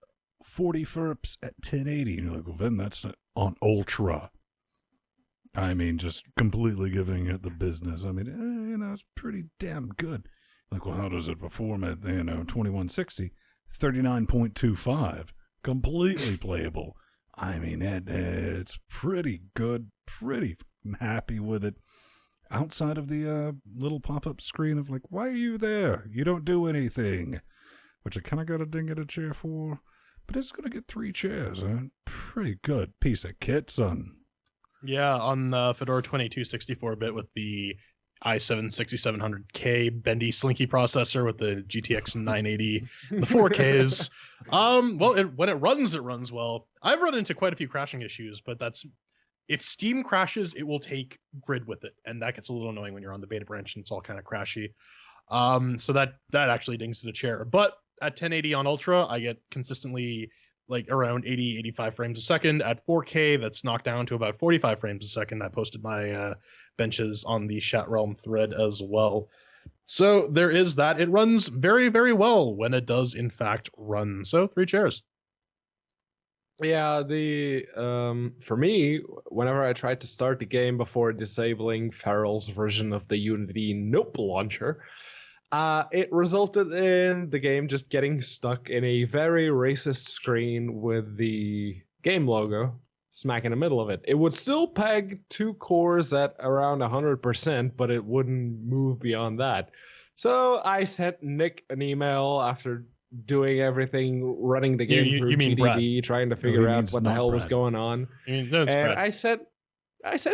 40 FERPs at 1080. And you're like, well, then that's on ultra. I mean, just completely giving it the business. I mean, it's pretty damn good. Like, well, how does it perform at, 2160? 39.25. Completely playable. I mean, it's pretty good. Pretty happy with it. Outside of the little pop-up screen of like, why are you there? You don't do anything. Which I kind of got to ding it a chair for. But it's going to get 3 chairs. Pretty good piece of kit, son. Yeah, on Fedora 2264-bit with the i7-6700K bendy slinky processor with the GTX 980, the 4Ks. Well, when it runs well. I've run into quite a few crashing issues, but that's if Steam crashes, it will take GRID with it, and that gets a little annoying when you're on the beta branch and it's all kind of crashy. So that actually dings to the chair. But at 1080 on Ultra, I get consistently like around 85 frames a second. At 4K, that's knocked down to about 45 frames a second. I posted my benches on the Chat Realm thread as well. So there is that. It runs very, very well when it does in fact run. So 3 chairs. Yeah, for me, whenever I tried to start the game before disabling Farrell's version of the Unity Nope launcher, it resulted in the game just getting stuck in a very racist screen with the game logo smack in the middle of it. It would still peg 2 cores at around 100%, but it wouldn't move beyond that. So I sent Nick an email after doing everything, running the game through GDB, trying to figure out what the hell was going on. And I sent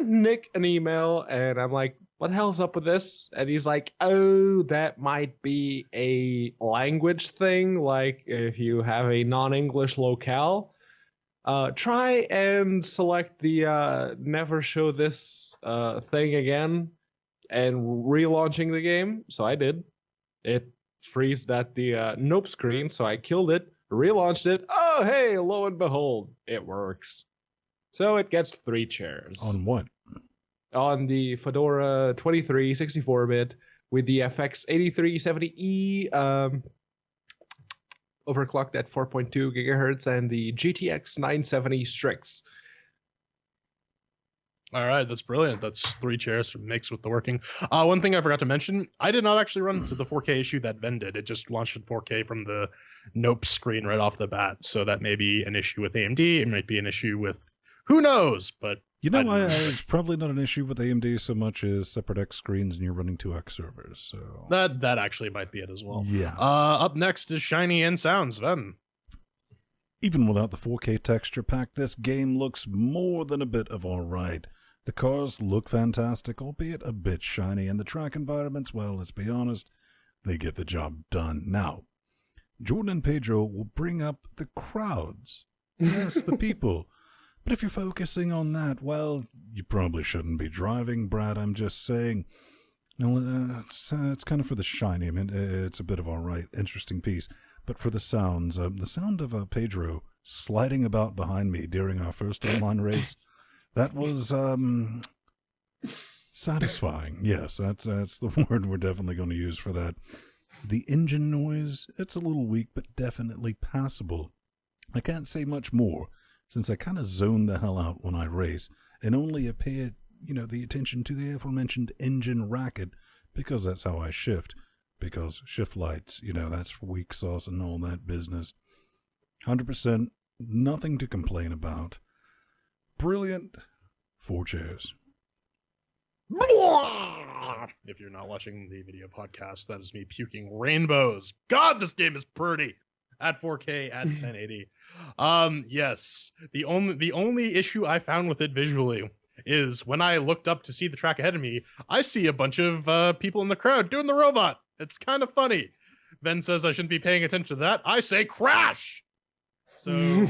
Nick an email, and I'm like, what the hell's up with this? And he's like, oh, that might be a language thing. Like if you have a non-English locale, try and select the never show this thing again and relaunching the game. So I did. It freezed at the nope screen, so I killed it, relaunched it. Oh, hey, lo and behold, it works. So it gets 3 chairs. On what? On the Fedora 2364-bit with the FX 8370E overclocked at 4.2 gigahertz and the GTX 970 Strix. All right, that's brilliant. That's 3 chairs from Mix with the working. One thing I forgot to mention, I did not actually run to the 4K issue that Ven did. It just launched in 4K from the Nope screen right off the bat. So that may be an issue with AMD. It might be an issue with who knows, but it's probably not an issue with AMD so much as separate X screens and you're running 2 X servers. So that actually might be it as well. Yeah. Up next is Shiny and Sounds. Ven. Even without the 4K texture pack, this game looks more than a bit of all right. The cars look fantastic, albeit a bit shiny, and the track environments, well, let's be honest, they get the job done. Now, Jordan and Pedro will bring up the crowds. Yes, the people. But if you're focusing on that, well, you probably shouldn't be driving, Brad. I'm just saying. No, it's kind of for the shiny. I mean, it's a bit of all right, interesting piece. But for the sounds, the sound of Pedro sliding about behind me during our first online race, that was satisfying. Yes, that's the word we're definitely going to use for that. The engine noise, it's a little weak, but definitely passable. I can't say much more, since I kind of zone the hell out when I race, and only pay the attention to the aforementioned engine racket, because that's how I shift. Because shift lights, that's for weak sauce and all that business. 100%, nothing to complain about. Brilliant. 4 chairs. If you're not watching the video podcast, that is me puking rainbows. God, this game is pretty. At 4K at 1080. Yes. The only issue I found with it visually is when I looked up to see the track ahead of me, I see a bunch of people in the crowd doing the robot. It's kind of funny. Ben says I shouldn't be paying attention to that. I say crash. So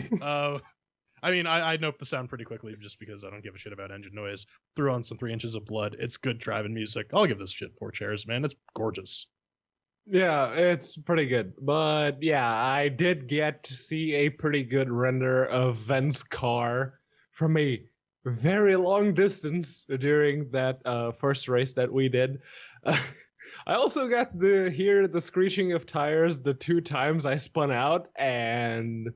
I mean, I nope the sound pretty quickly just because I don't give a shit about engine noise. Threw on some 3 inches of blood. It's good driving music. I'll give this shit 4 chairs, man. It's gorgeous. Yeah, it's pretty good. But yeah, I did get to see a pretty good render of Ven's car from a very long distance during that first race that we did. I also got to hear the screeching of tires the 2 times I spun out, and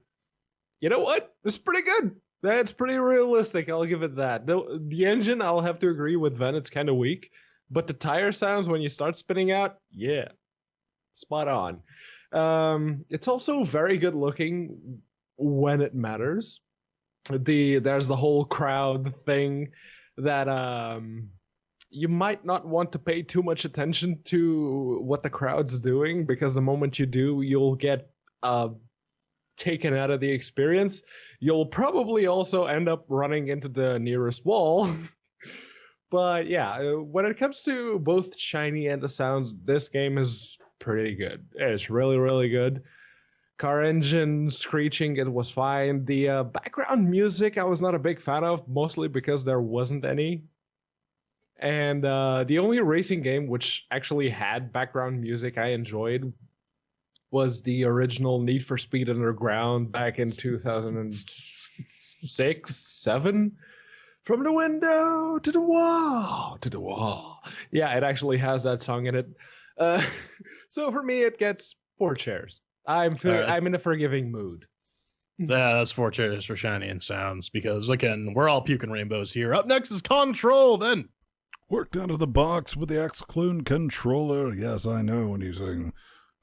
you know what? It's pretty good. That's pretty realistic. I'll give it that. The engine, I'll have to agree with Ven. It's kind of weak, but the tire sounds when you start spinning out, yeah. spot on. It's also very good looking when it matters. There's the whole crowd thing that you might not want to pay too much attention to what the crowd's doing, because the moment you do, you'll get taken out of the experience. You'll probably also end up running into the nearest wall. But yeah, when it comes to both shiny and the sounds, this game is pretty good. It's really, really good. Car engine screeching, it was fine. The background music I was not a big fan of, mostly because there wasn't any. And the only racing game which actually had background music I enjoyed was the original Need for Speed Underground back in 2006, 7. From the window to the wall, to the wall. Yeah, it actually has that song in it. So for me, it gets 4 chairs. I'm in a forgiving mood. Yeah, that's 4 chairs for shiny and sounds, because again, we're all puking rainbows here. Up next is Control, then. Worked out of the box with the X-Clone controller. Yes, I know when you're saying,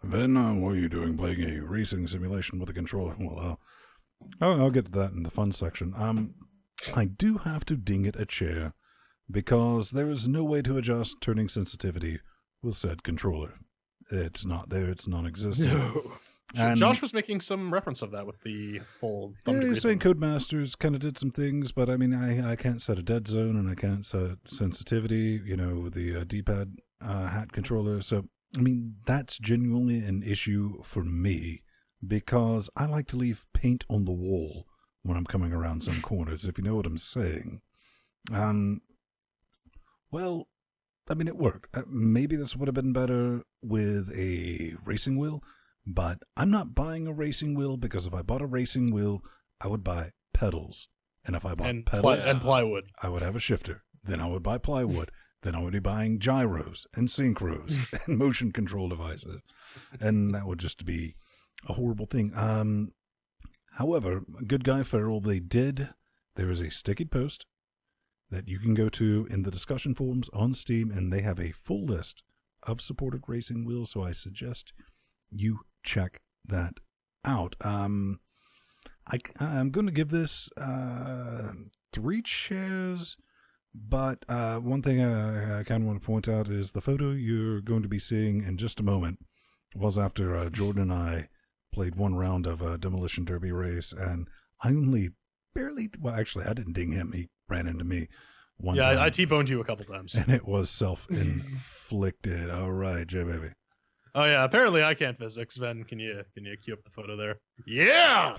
Ven, what are you doing playing a racing simulation with a controller? Well, I'll get to that in the fun section. I do have to ding it a chair, because there is no way to adjust turning sensitivity with said controller. It's not there, it's non-existent. No. And Josh was making some reference of that with the whole thumb yeah, degree he's saying thing. Codemasters kind of did some things, but I mean, I can't set a dead zone, and I can't set sensitivity, with the D-pad hat controller. So, I mean, that's genuinely an issue for me, because I like to leave paint on the wall when I'm coming around some corners, if you know what I'm saying. Well, I mean, it worked. Maybe this would have been better with a racing wheel, but I'm not buying a racing wheel, because if I bought a racing wheel, I would buy pedals. And if I bought pedals and plywood, I would have a shifter. Then I would buy plywood. Then I would be buying gyros and synchros and motion control devices. And that would just be a horrible thing. However, Good Guy Feral, there is a sticky post that you can go to in the discussion forums on Steam, and they have a full list of supported racing wheels, so I suggest you check that out. I'm going to give this 3 chairs, but one thing I kind of want to point out is the photo you're going to be seeing in just a moment was after Jordan and I played one round of a Demolition Derby race, and I only barely, well, actually, I didn't ding him. He ran into me one time. Yeah, I T-boned you a couple times. And it was self-inflicted. All right, J Baby. Oh yeah, apparently I can't physics. Ben, can you cue up the photo there? Yeah!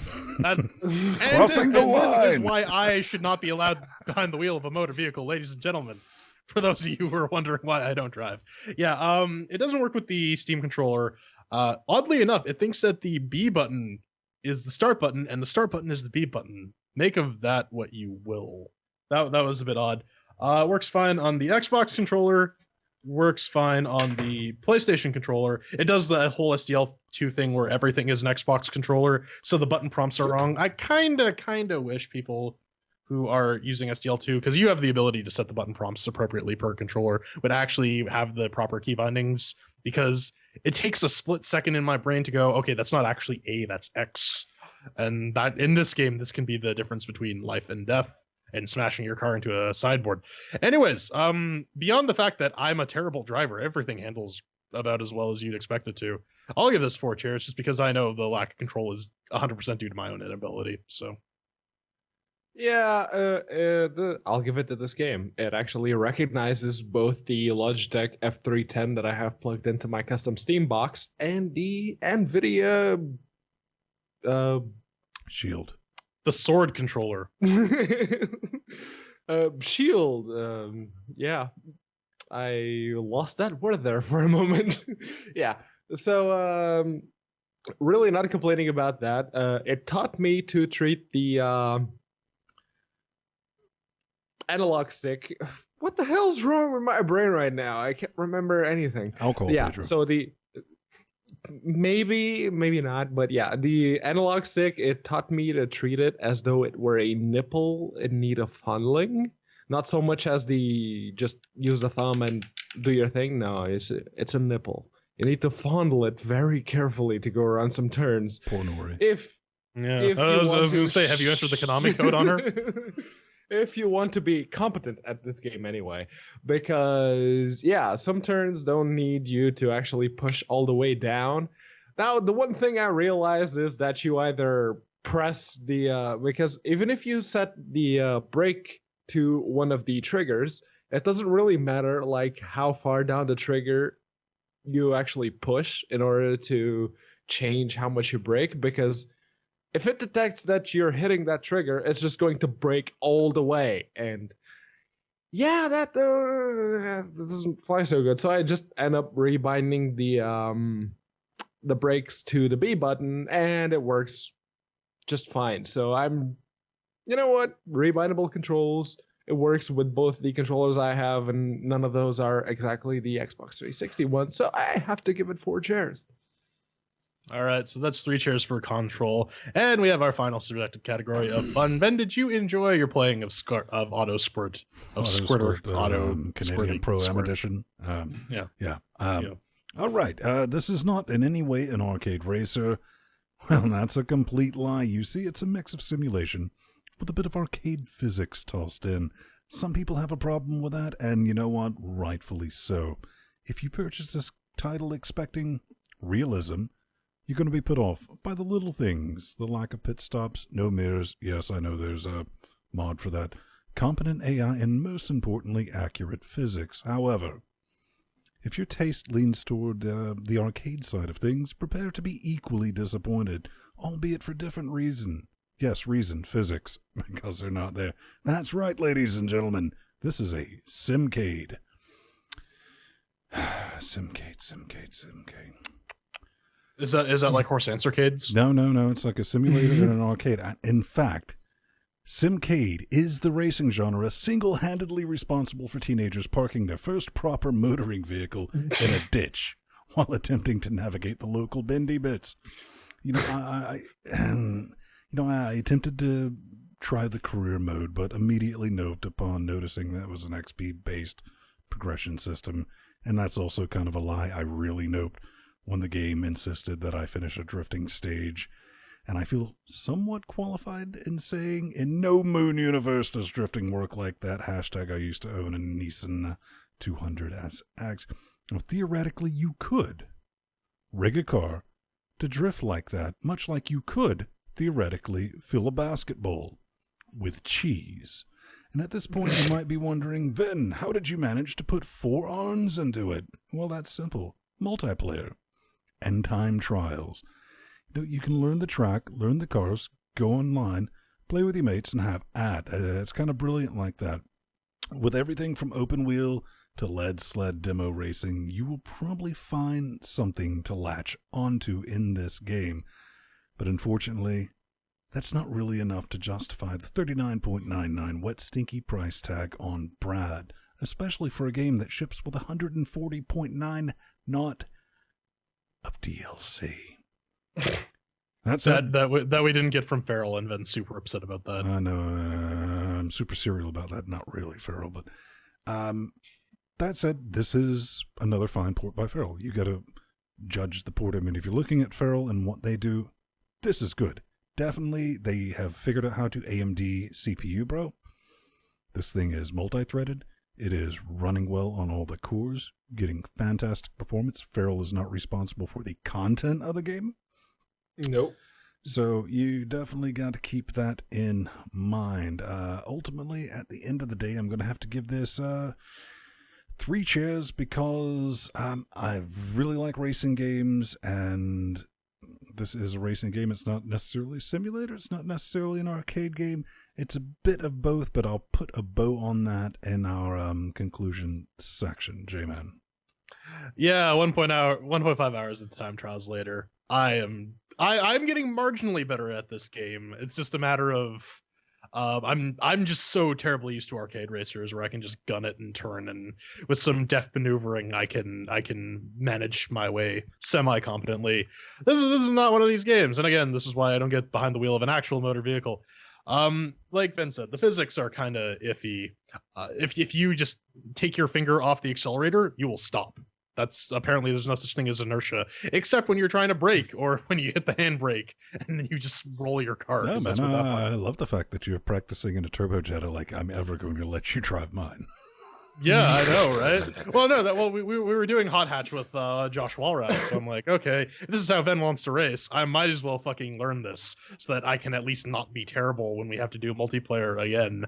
Crossing the line! This is why I should not be allowed behind the wheel of a motor vehicle, ladies and gentlemen. For those of you who are wondering why I don't drive. Yeah, it doesn't work with the Steam controller. Oddly enough, it thinks that the B button is the start button, and the start button is the B button. Make of that what you will. That was a bit odd. Works fine on the Xbox controller. Works fine on the PlayStation controller. It does the whole SDL2 thing where everything is an Xbox controller, so the button prompts are wrong. I kind of wish people who are using SDL2, because you have the ability to set the button prompts appropriately per controller, would actually have the proper key bindings, because it takes a split second in my brain to go, okay, that's not actually A, that's X. And that in this game, this can be the difference between life and death and smashing your car into a sideboard. Anyways, beyond the fact that I'm a terrible driver, everything handles about as well as you'd expect it to. I'll give this 4 chairs just because I know the lack of control is 100% due to my own inability. So yeah, I'll give it to this game. It actually recognizes both the Logitech F310 that I have plugged into my custom Steam box and the NVIDIA Shield. the sword controller. Shield. Yeah. I lost that word there for a moment. Yeah. So, really not complaining about that. It taught me to treat the analog stick. What the hell's wrong with my brain right now? I can't remember anything. Alcohol, yeah, Pedro. so the maybe not, but yeah, the analog stick, it taught me to treat it as though it were a nipple in need of fondling, not so much as the just use the thumb and do your thing. No, it's a nipple. You need to fondle it very carefully to go around some turns. Poor Nori. If I was going to say, have you entered the Konami code on her? If you want to be competent at this game anyway, because some turns don't need you to actually push all the way down. Now, the one thing I realized is that you either press the because even if you set the brake to one of the triggers, it doesn't really matter like how far down the trigger you actually push in order to change how much you brake, because if it detects that you're hitting that trigger, it's just going to brake all the way. And that doesn't fly so good. So I just end up rebinding the brakes to the B button, and it works just fine. So rebindable controls. It works with both the controllers I have, and none of those are exactly the Xbox 360 ones. So I have to give it 4 chairs. All right, so that's 3 chairs for Control, and we have our final subjective category of fun. Ben, did you enjoy your playing of Autosquirt, Squirter, Canadian Pro-Am edition? All right, this is not in any way an arcade racer. Well, that's a complete lie. You see, it's a mix of simulation with a bit of arcade physics tossed in. Some people have a problem with that, and you know what? Rightfully so. If you purchase this title expecting realism, you're going to be put off by the little things, the lack of pit stops, no mirrors. Yes, I know there's a mod for that. Competent AI, and most importantly, accurate physics. However, if your taste leans toward the arcade side of things, prepare to be equally disappointed, albeit for different reason. Yes, reason, physics, because they're not there. That's right, ladies and gentlemen. This is a Simcade. Simcade. Is that like Horse Answer Kids? No. It's like a simulator in an arcade. In fact, Simcade is the racing genre single-handedly responsible for teenagers parking their first proper motoring vehicle in a ditch while attempting to navigate the local bendy bits. I attempted to try the career mode, but immediately noped upon noticing that it was an XP-based progression system, and that's also kind of a lie. I really noped when the game insisted that I finish a drifting stage, and I feel somewhat qualified in saying, in no Moon universe does drifting work like that. Hashtag I used to own a Nissan 200SX. Now, theoretically, you could rig a car to drift like that, much like you could theoretically fill a basketball with cheese. And at this point, you might be wondering, Vin, how did you manage to put 4 arms into it? Well, that's simple. Multiplayer. End time trials. You can learn the track, learn the cars, go online, play with your mates, and have at. It's kind of brilliant like that. With everything from open wheel to lead sled demo racing, you will probably find something to latch onto in this game. But unfortunately, that's not really enough to justify the $39.99 wet stinky price tag on Brad, especially for a game that ships with 140.9 not of DLC. That's that we didn't get from Feral, and Ben's super upset about that. I know. I'm super serial about that. Not really Feral, but that said, this is another fine port by Feral. You got to judge the port. I mean, if you're looking at Feral and what they do, this is good. Definitely, they have figured out how to AMD CPU, bro. This thing is multi-threaded. It is running well on all the cores, getting fantastic performance. Feral is not responsible for the content of the game. Nope. So you definitely got to keep that in mind. Ultimately, at the end of the day, I'm going to have to give this 3 chairs because I really like racing games, and this is a racing game. It's not necessarily a simulator. It's not necessarily an arcade game. It's a bit of both, but I'll put a bow on that in our conclusion section, J-Man. Yeah, 1.5 hours at the time trials later. I'm getting marginally better at this game. It's just a matter of I'm just so terribly used to arcade racers where I can just gun it and turn, and with some deft maneuvering I can manage my way semi-competently. This is not one of these games, and again, this is why I don't get behind the wheel of an actual motor vehicle. Like Ben said, the physics are kind of iffy. If you just take your finger off the accelerator, you will stop. That's apparently there's no such thing as inertia, except when you're trying to brake or when you hit the handbrake and then you just roll your car. No, 'cause man, that's what that I love the fact that you're practicing in a turbojetter like I'm ever going to let you drive mine. Yeah, I know, right? Well, no, we were doing hot hatch with Josh Walrat, so I'm like, okay, if this is how Ven wants to race, I might as well fucking learn this so that I can at least not be terrible when we have to do multiplayer again.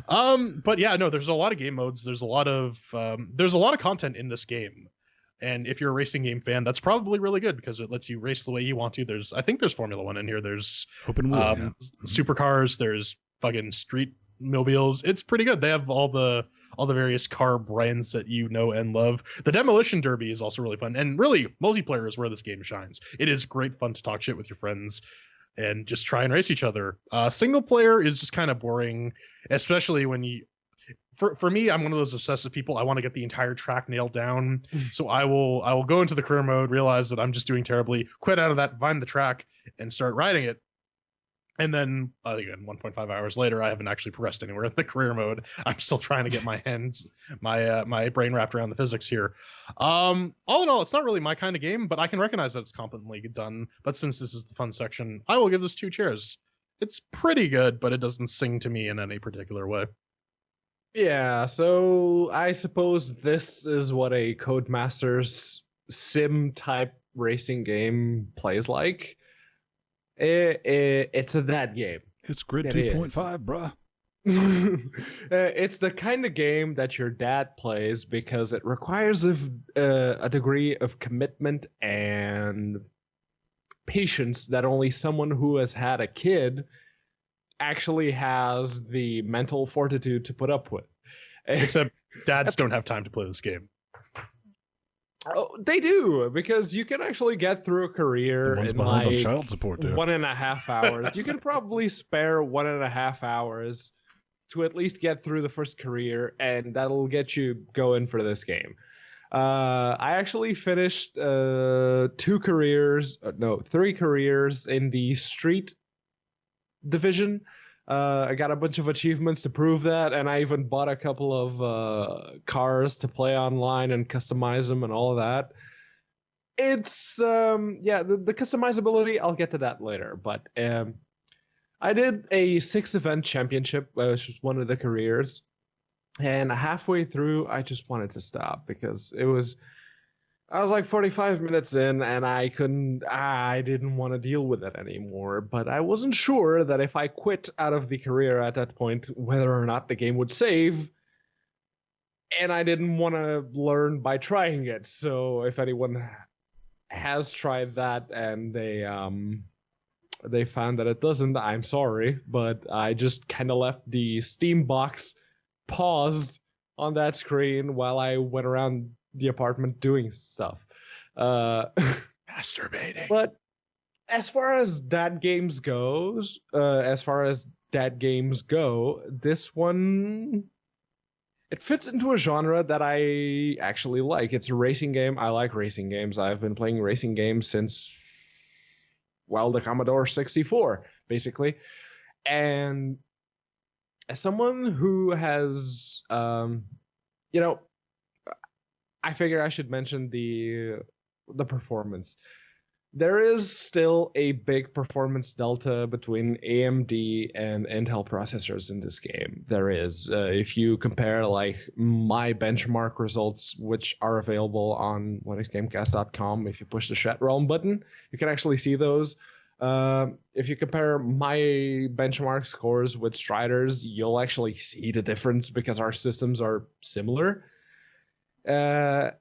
But yeah, no, there's a lot of game modes. There's a lot of content in this game. And if you're a racing game fan, that's probably really good because it lets you race the way you want to. I think there's Formula One in here. There's Open wheel, supercars. There's fucking street mobiles. It's pretty good. They have all the various car brands that you know and love. The Demolition Derby is also really fun. And really, multiplayer is where this game shines. It is great fun to talk shit with your friends and just try and race each other. Single player is just kind of boring, especially when you... For me, I'm one of those obsessive people. I want to get the entire track nailed down. So I will go into the career mode, realize that I'm just doing terribly, quit out of that, find the track, and start riding it. And then again, 1.5 hours later, I haven't actually progressed anywhere in the career mode. I'm still trying to get my my brain wrapped around the physics here. All in all, it's not really my kind of game, but I can recognize that it's competently done. But since this is the fun section, I will give this 2 chairs. It's pretty good, but it doesn't sing to me in any particular way. Yeah, so I suppose this is what a Codemasters sim type racing game plays like. It's a that game. It's Grid 2.5, bruh. It's the kind of game that your dad plays because it requires a degree of commitment and patience that only someone who has had a kid actually has the mental fortitude to put up with. Except dads don't have time to play this game. Oh, they do, because you can actually get through a career The ones in behind on like child support, dude. 1.5 hours. You can probably spare 1.5 hours to at least get through the first career, and that'll get you going for this game. I actually finished 3 careers in the street division. I got a bunch of achievements to prove that, and I even bought a couple of cars to play online and customize them and all of that. It's the customizability, I'll get to that later, but I did a 6-event championship, which was one of the careers, and halfway through I just wanted to stop because I was like 45 minutes in and I didn't want to deal with it anymore, but I wasn't sure that if I quit out of the career at that point, whether or not the game would save, and I didn't want to learn by trying it. So if anyone has tried that and they found that it doesn't, I'm sorry, but I just kind of left the Steam box paused on that screen while I went around the apartment doing stuff, Masturbating. But as far as dad games go, this one, it fits into a genre that I actually like. It's a racing game. I like racing games. I've been playing racing games since, well, the Commodore 64, basically. And as someone who has, I figure I should mention the performance. There is still a big performance delta between AMD and Intel processors in this game. There is. If you compare like my benchmark results, which are available on LinuxGameCast.com, if you push the chat realm button, you can actually see those. If you compare my benchmark scores with Strider's, you'll actually see the difference because our systems are similar. And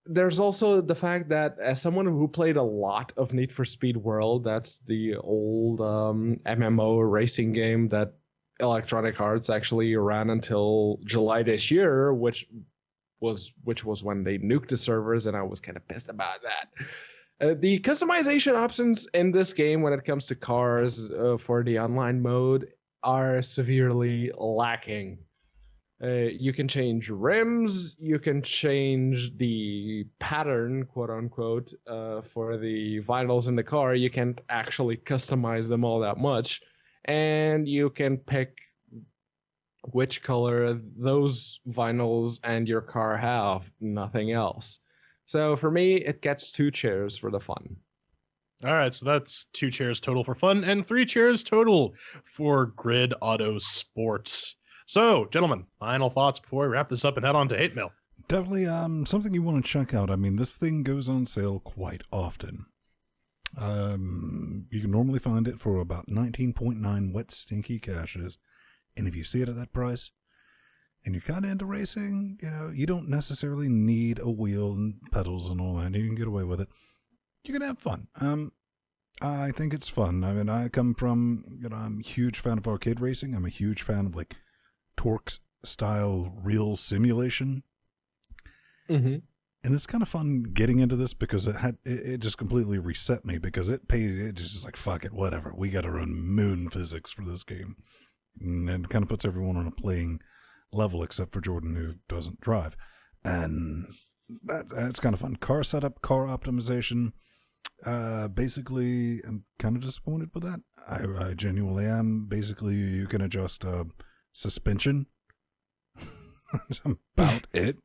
there's also the fact that as someone who played a lot of Need for Speed World, that's the old MMO racing game that Electronic Arts actually ran until July this year, which was when they nuked the servers, and I was kind of pissed about that. The customization options in this game when it comes to cars for the online mode are severely lacking. You can change rims, you can change the pattern, quote unquote, for the vinyls in the car. You can't actually customize them all that much. And you can pick which color those vinyls and your car have, nothing else. So for me, it gets 2 chairs for the fun. All right, so that's 2 chairs total for fun and 3 chairs total for GRID Autosport. So, gentlemen, final thoughts before we wrap this up and head on to hate mail. Definitely something you want to check out. I mean, this thing goes on sale quite often. You can normally find it for about 19.9 wet stinky cashes. And if you see it at that price and you're kind of into racing, you know, you don't necessarily need a wheel and pedals and all that. You can get away with it. You can have fun. I think it's fun. I mean, I come from, you know, I'm a huge fan of arcade racing. I'm a huge fan of like torque style real simulation. Mm-hmm. And it's kind of fun getting into this because it just completely reset me because it just like, fuck it, whatever. We got to run moon physics for this game. And it kind of puts everyone on a playing level except for Jordan, who doesn't drive. And that's kind of fun. Car setup, car optimization. Basically, I'm kind of disappointed with that. I genuinely am. Basically, you can adjust suspension. That's about it.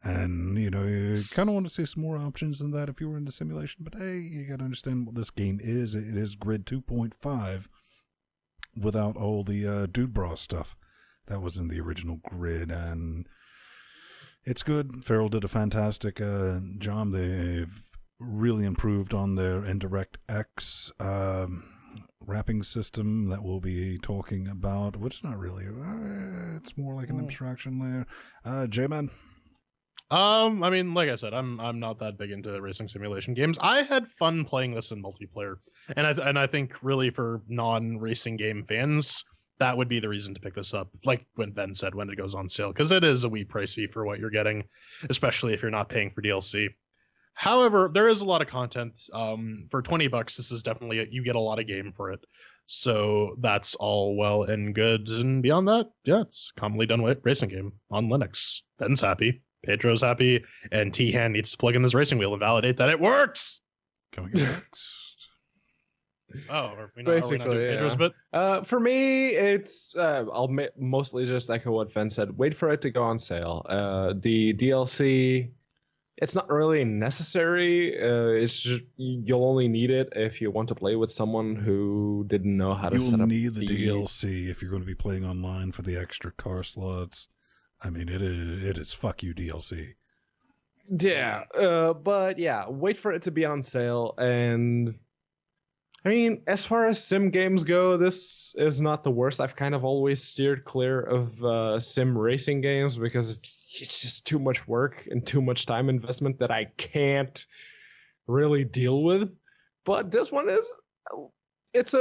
And, you know, you kind of want to see some more options than that if you were into simulation. But, hey, you got to understand what this game is. It is GRID 2.5 without all the dude bra stuff that was in the original GRID. And it's good. Feral did a fantastic job. They've really improved on their Indirect X wrapping system that we'll be talking about, which is not really, it's more like an abstraction layer. J-Man? I mean, like I said, I'm not that big into racing simulation games. I had fun playing this in multiplayer, and I think really for non-racing game fans, that would be the reason to pick this up. Like when Ben said, when it goes on sale, because it is a wee pricey for what you're getting, especially if you're not paying for DLC. However, there is a lot of content. For $20, this is definitely you get a lot of game for it. So that's all well and good. And beyond that, yeah, it's commonly done racing game on Linux. Ben's happy. Pedro's happy, and T-Han needs to plug in his racing wheel and validate that it works. Coming next. Oh, are we not Basically, doing Pedro's bit? For me, it's I'll mostly just echo what Fen said. Wait for it to go on sale. The DLC, it's not really necessary. It's just you'll only need it if you want to play with someone who didn't know how to set up. You'll need the DLC if you're going to be playing online for the extra car slots. I mean, it is fuck you DLC. Yeah, but yeah, wait for it to be on sale. And I mean, as far as sim games go, this is not the worst. I've kind of always steered clear of sim racing games because it's just too much work and too much time investment that I can't really deal with. But this one it's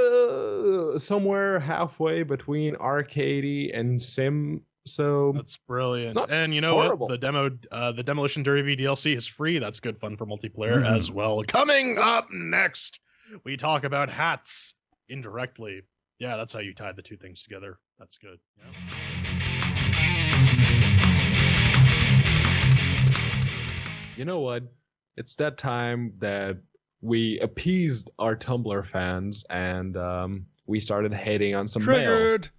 somewhere halfway between arcadey and sim. So that's brilliant. And you know horrible. What? The Demolition Derby DLC is free. That's good fun for multiplayer as well. Coming up next, we talk about hats indirectly. Yeah, that's how you tied the two things together. That's good. Yeah. You know what? It's that time that we appeased our Tumblr fans and we started hating on some mails.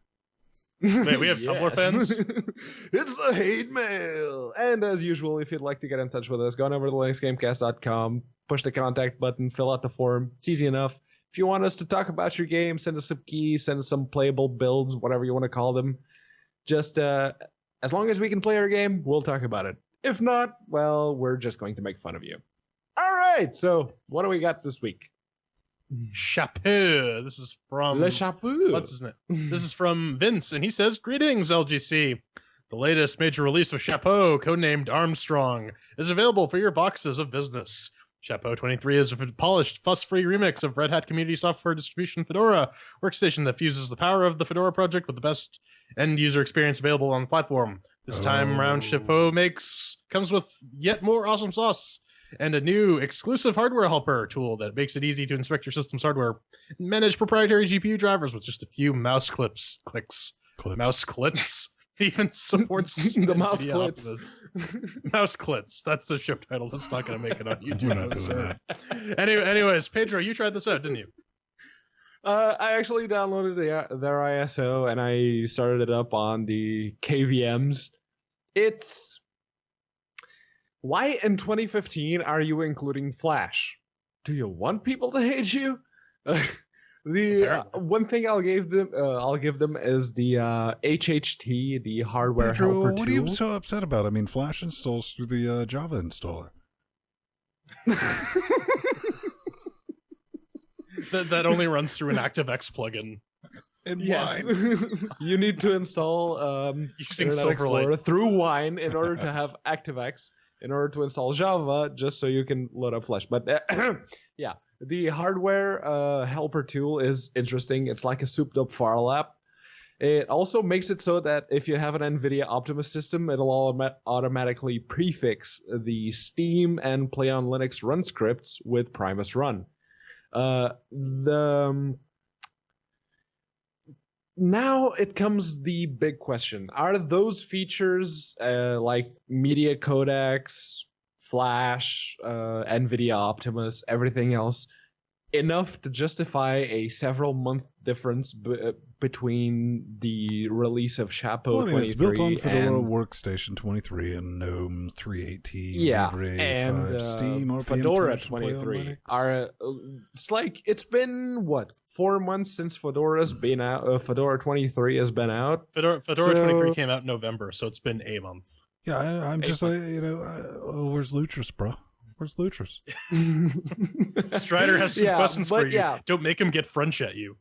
Wait, we have Tumblr fans? It's the hate mail. And as usual, if you'd like to get in touch with us, go on over to LinuxGameCast.com, push the contact button, fill out the form. It's easy enough. If you want us to talk about your game, send us some keys, send us some playable builds, whatever you want to call them. Just as long as we can play our game, we'll talk about it. If not, well, we're just going to make fun of you. All right, so what do we got this week? Chapeau. This is from Le Chapeau. What's his name? This is from Vince, and he says, "Greetings, LGC. The latest major release of Chapeau, codenamed Armstrong, is available for your boxes of business. Chapeau 23 is a polished, fuss-free remix of Red Hat Community Software Distribution Fedora workstation that fuses the power of the Fedora project with the best end-user experience available on the platform. This time around, Chapeau comes with yet more awesome sauce and a new exclusive hardware helper tool that makes it easy to inspect your system's hardware and manage proprietary GPU drivers with just a few mouse clicks. Mouse clips. Even supports the mouse clips. Mouse clips. That's the show title. That's not going to make it on YouTube. Anyways, Pedro, you tried this out, didn't you? I actually downloaded their ISO and I started it up on the KVMs. It's... Why in 2015 are you including Flash? Do you want people to hate you? One thing I'll give them is the HHT, the hardware Pedro, helper what tool. are you so upset about? I mean, Flash installs through the Java installer. that only runs through an ActiveX plugin. And Yes, you need to install Using Internet Silverlight Explorer through Wine in order to have ActiveX, in order to install Java, just so you can load up Flash. But yeah, the hardware helper tool is interesting. It's like a souped up file app. It also makes it so that if you have an NVIDIA Optimus system, it'll automatically prefix the Steam and Play on Linux run scripts with Primus Run. Now it comes the big question. Are those features like media codecs, Flash, NVIDIA Optimus, everything else, enough to justify a several month difference between the release of Chapeau 23 it's built on Fedora and Workstation 23 and GNOME 318, yeah, Libre and 5, Steam, RPM Fedora 2, Play on 23 Linux. are it's like it's been what 4 months since Fedora's been out. Fedora 23 has been out. Fedora 23 came out in November, so it's been a month. Yeah, I'm just like, where's Lutris, bro? Where's Lutris? Strider has some questions for you. Yeah. Don't make him get French at you.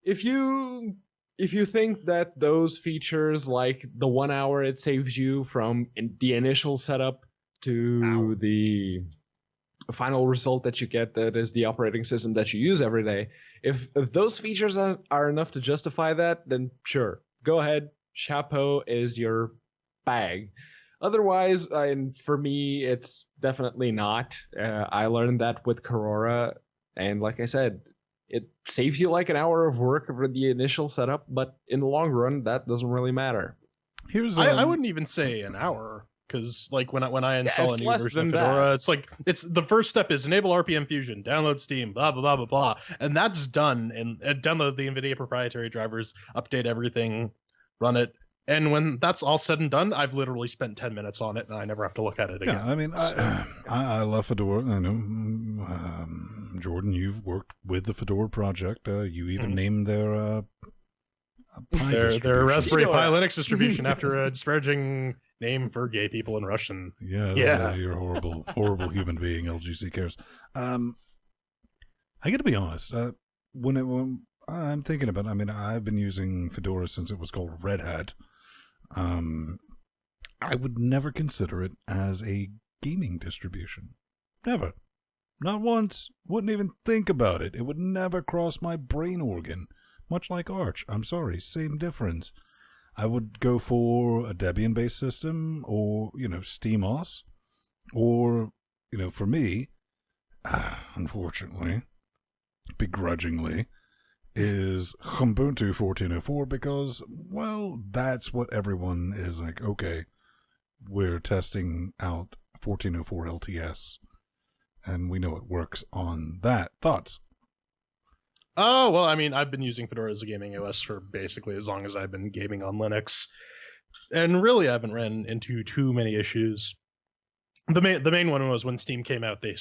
If you think that those features, like the 1 hour it saves you from the initial setup to the final result that you get, that is the operating system that you use every day, if those features are enough to justify that, then sure, go ahead. Chapeau is your bag. Otherwise, and for me, it's definitely not. I learned that with Corora, and like I said, it saves you like an hour of work for the initial setup, but in the long run, that doesn't really matter. I wouldn't even say an hour, because like when I install a new version of Fedora, it's the first step is enable RPM Fusion, download Steam, blah blah blah blah blah, and that's done. And download the NVIDIA proprietary drivers, update everything, run it. And when that's all said and done, I've literally spent 10 minutes on it, and I never have to look at it again. Yeah, I mean, I love Fedora. I know, Jordan, you've worked with the Fedora project. You even named their their Raspberry Pi Linux distribution after a disparaging name for gay people in Russian. Yeah. You're a horrible human being. LGC cares. I got to be honest. When I'm thinking about it, I mean, I've been using Fedora since it was called Red Hat. I would never consider it as a gaming distribution. Never. Not once. Wouldn't even think about it. It would never cross my brain organ. Much like Arch. I'm sorry. Same difference. I would go for a Debian-based system or, SteamOS. Or, for me, unfortunately, begrudgingly, is Ubuntu 14.04 because, well, that's what everyone is like, okay, we're testing out 14.04 LTS, and we know it works on that. Thoughts? Oh, well, I mean, I've been using Fedora as a gaming OS for basically as long as I've been gaming on Linux, and really I haven't ran into too many issues. The main one was when Steam came out, they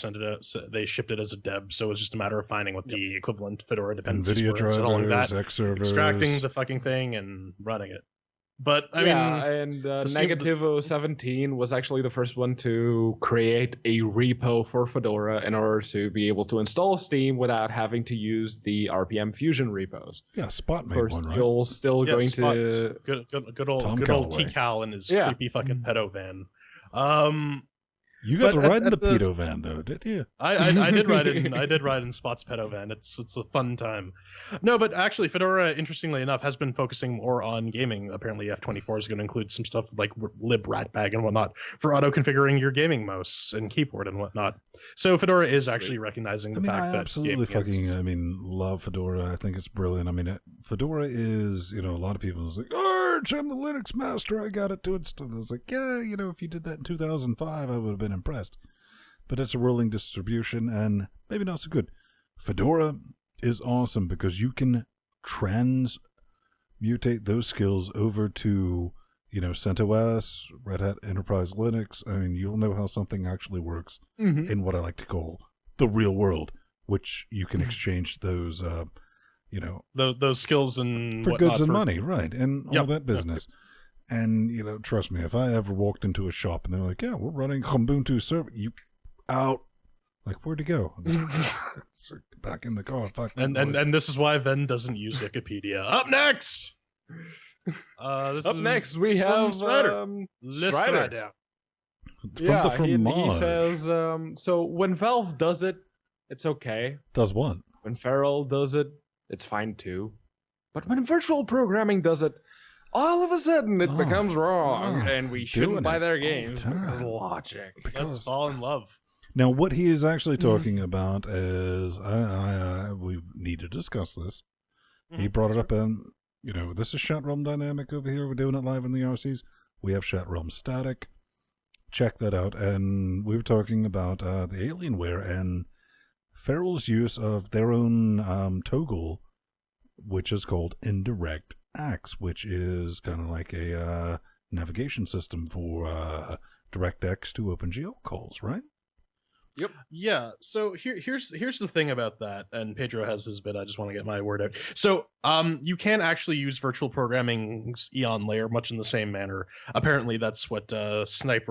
shipped it as a deb, so it was just a matter of finding what the equivalent Fedora dependencies NVIDIA were, installing that, X servers, extracting the fucking thing, and running it. But I mean, and Negativo 17 was actually the first one to create a repo for Fedora in order to be able to install Steam without having to use the RPM Fusion repos. Yeah, Spot made Of course, one, right? you'll still going Spot. to good old T-Cal in his creepy fucking pedo van. You got to ride in the pedo van, though, did you? I did ride in. I did ride in Spot's pedo van. It's a fun time. No, but actually, Fedora, interestingly enough, has been focusing more on gaming. Apparently, F24 is going to include some stuff like libratbag and whatnot for auto configuring your gaming mouse and keyboard and whatnot. So Fedora is actually recognizing the fact that I absolutely love Fedora. I think it's brilliant. I mean, Fedora is, a lot of people is like, Arch, I'm the Linux master. I got it to install. I was like, yeah, if you did that in 2005, I would have been impressed. But it's a rolling distribution and maybe not so good. Fedora, is awesome because you can transmutate those skills over to, CentOS, Red Hat Enterprise Linux. I mean, you'll know how something actually works in what I like to call the real world, which you can exchange those, those skills and for whatnot goods and money, right, and all that business. Yep. And, trust me, if I ever walked into a shop and they're like, yeah, we're running Ubuntu server, you out. Like, where'd he go? Back in the car. Fuck and this is why Ven doesn't use Wikipedia. Up next! Next, we have Strider. Strider. From he says, so when Valve does it, it's okay. Does what? When Feral does it, it's fine too. But when virtual programming does it, all of a sudden it becomes wrong, and we shouldn't buy their games because logic. Let's fall in love. Now, what he is actually talking about is, we need to discuss this. He brought it up, and this is Chat Realm Dynamic over here. We're doing it live in the RCs. We have Chat Realm Static. Check that out. And we were talking about the Alienware and Feral's use of their own toggle, which is called Indirect X, which is kind of like a navigation system for DirectX to OpenGL calls, right? Yep. Yeah. So here's the thing about that, and Pedro has his bit. I just want to get my word out. So you can actually use virtual programming's Eon layer much in the same manner. Apparently, that's what Spec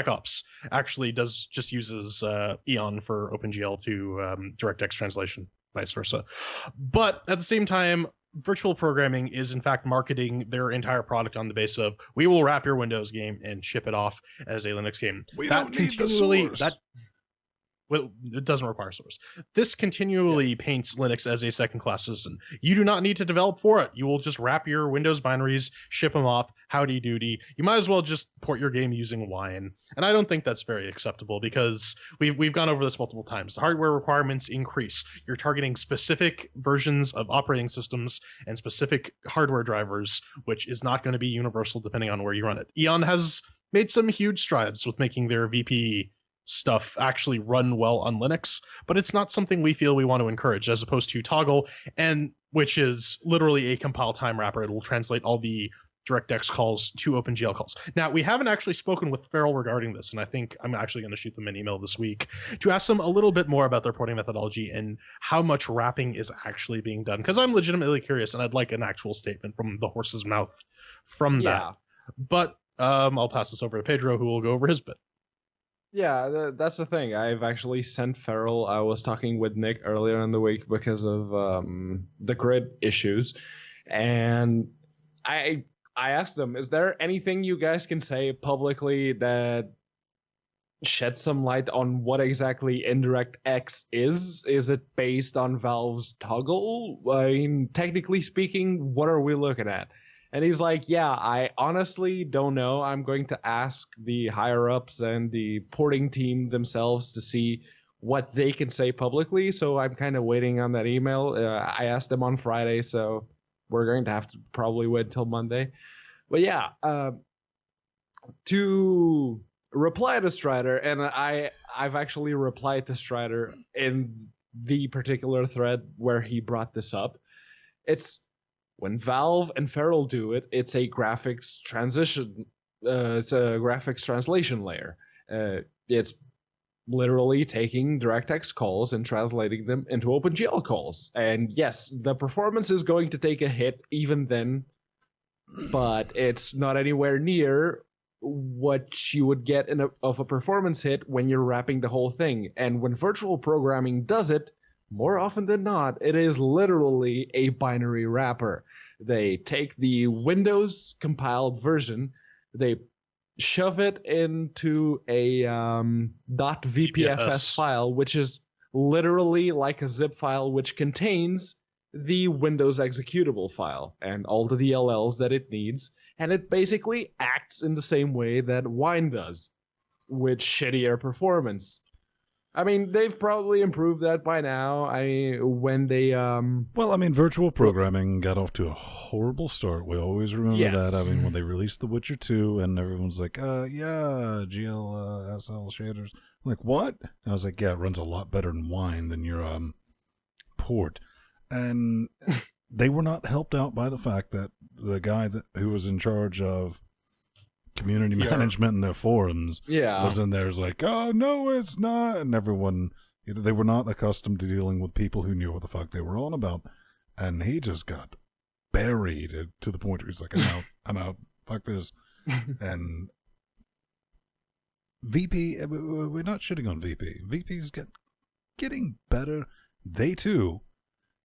Ops actually does. Just uses Eon for OpenGL to DirectX translation, vice versa. But at the same time, virtual programming is in fact marketing their entire product on the basis of, we will wrap your Windows game and ship it off as a Linux game. We don't need the source. Well, it doesn't require source. This continually paints Linux as a second-class citizen. You do not need to develop for it. You will just wrap your Windows binaries, ship them off, howdy doody. You might as well just port your game using Wine. And I don't think that's very acceptable, because we've gone over this multiple times. The hardware requirements increase. You're targeting specific versions of operating systems and specific hardware drivers, which is not going to be universal depending on where you run it. Eon has made some huge strides with making their VP stuff actually run well on Linux, but it's not something we feel we want to encourage, as opposed to Toggle, and which is literally a compile time wrapper. It will translate all the DirectX calls to OpenGL calls. Now, we haven't actually spoken with Feral regarding this, and I think I'm actually going to shoot them an email this week to ask them a little bit more about their porting methodology and how much wrapping is actually being done, because I'm legitimately curious, and I'd like an actual statement from the horse's mouth from that. But I'll pass this over to Pedro, who will go over his bit. Yeah, that's the thing. I've actually sent Feral. I was talking with Nick earlier in the week because of the grid issues, and I asked them, is there anything you guys can say publicly that sheds some light on what exactly Indirect X is? Is it based on Valve's Toggle? I mean, technically speaking, what are we looking at? And he's like, yeah, I honestly don't know. I'm going to ask the higher-ups and the porting team themselves to see what they can say publicly. So I'm kind of waiting on that email. I asked them on Friday, so we're going to have to probably wait till Monday. But yeah, to reply to Strider, and I've actually replied to Strider in the particular thread where he brought this up. It's, when Valve and Feral do it, it's a graphics transition. It's a graphics translation layer. It's literally taking DirectX calls and translating them into OpenGL calls. And yes, the performance is going to take a hit even then, but it's not anywhere near what you would get of a performance hit when you're wrapping the whole thing. And when virtual programming does it, more often than not, it is literally a binary wrapper. They take the Windows compiled version, they shove it into a .vpfs file, which is literally like a zip file which contains the Windows executable file and all the DLLs that it needs, and it basically acts in the same way that Wine does, with shittier performance. I mean, they've probably improved that by now. When they Well, I mean, virtual programming got off to a horrible start. We always remember that. I mean, when they released The Witcher 2, and everyone's like, yeah, GLSL shaders. I'm like, what? And I was like, yeah, it runs a lot better in Wine than your port, and they were not helped out by the fact that the guy who was in charge of community management in their forums was in there, like, oh no, it's not, and everyone, they were not accustomed to dealing with people who knew what the fuck they were on about, and he just got buried to the point where he's like, I'm out, fuck this. And VP, we're not shitting on VP. VP's getting better. They too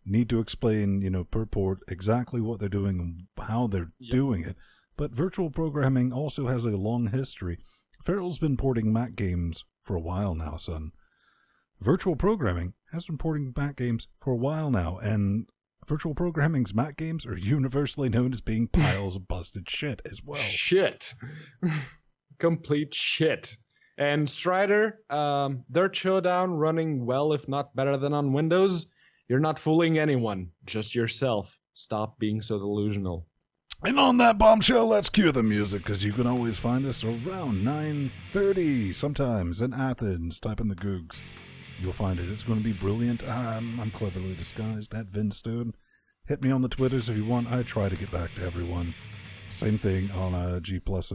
need to explain, per port exactly what they're doing and how they're doing it. But virtual programming also has a long history. Feral's been porting Mac games for a while now, son. Virtual programming has been porting Mac games for a while now, and virtual programming's Mac games are universally known as being piles of busted shit as well. Shit. Complete shit. And Strider, their showdown running well, if not better than on Windows. You're not fooling anyone, just yourself. Stop being so delusional. And on that bombshell, let's cue the music, because you can always find us around 9:30, sometimes in Athens. Type in the Googs. You'll find it. It's going to be brilliant. I'm cleverly disguised at Vinstone. Hit me on the Twitters if you want. I try to get back to everyone. Same thing on G++ plus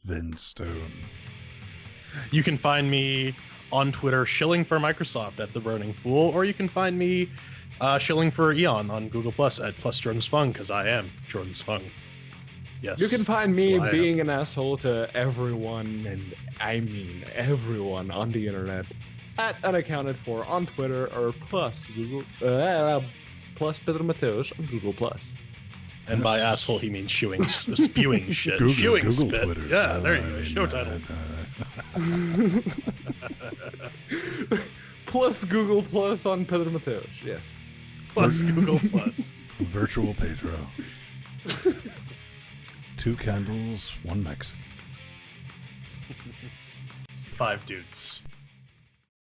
Vinstone. You can find me on Twitter shilling for Microsoft at The Burning Fool, or you can find me shilling for Eon on Google Plus at Plus Jordan Spung, because I am Jordan Spung. Yes. You can find me being an asshole to everyone, and I mean everyone on the internet, at Unaccounted For on Twitter, or plus Google plus Pedro Mateos on Google Plus. And by asshole, he means spewing shit. Google spit. Twitter. Yeah, there you go. Show title. Plus Google Plus on Pedro Mateos. Yes. Plus Google Plus. Virtual Pedro. 2 candles, 1 Mexican. 5 dudes.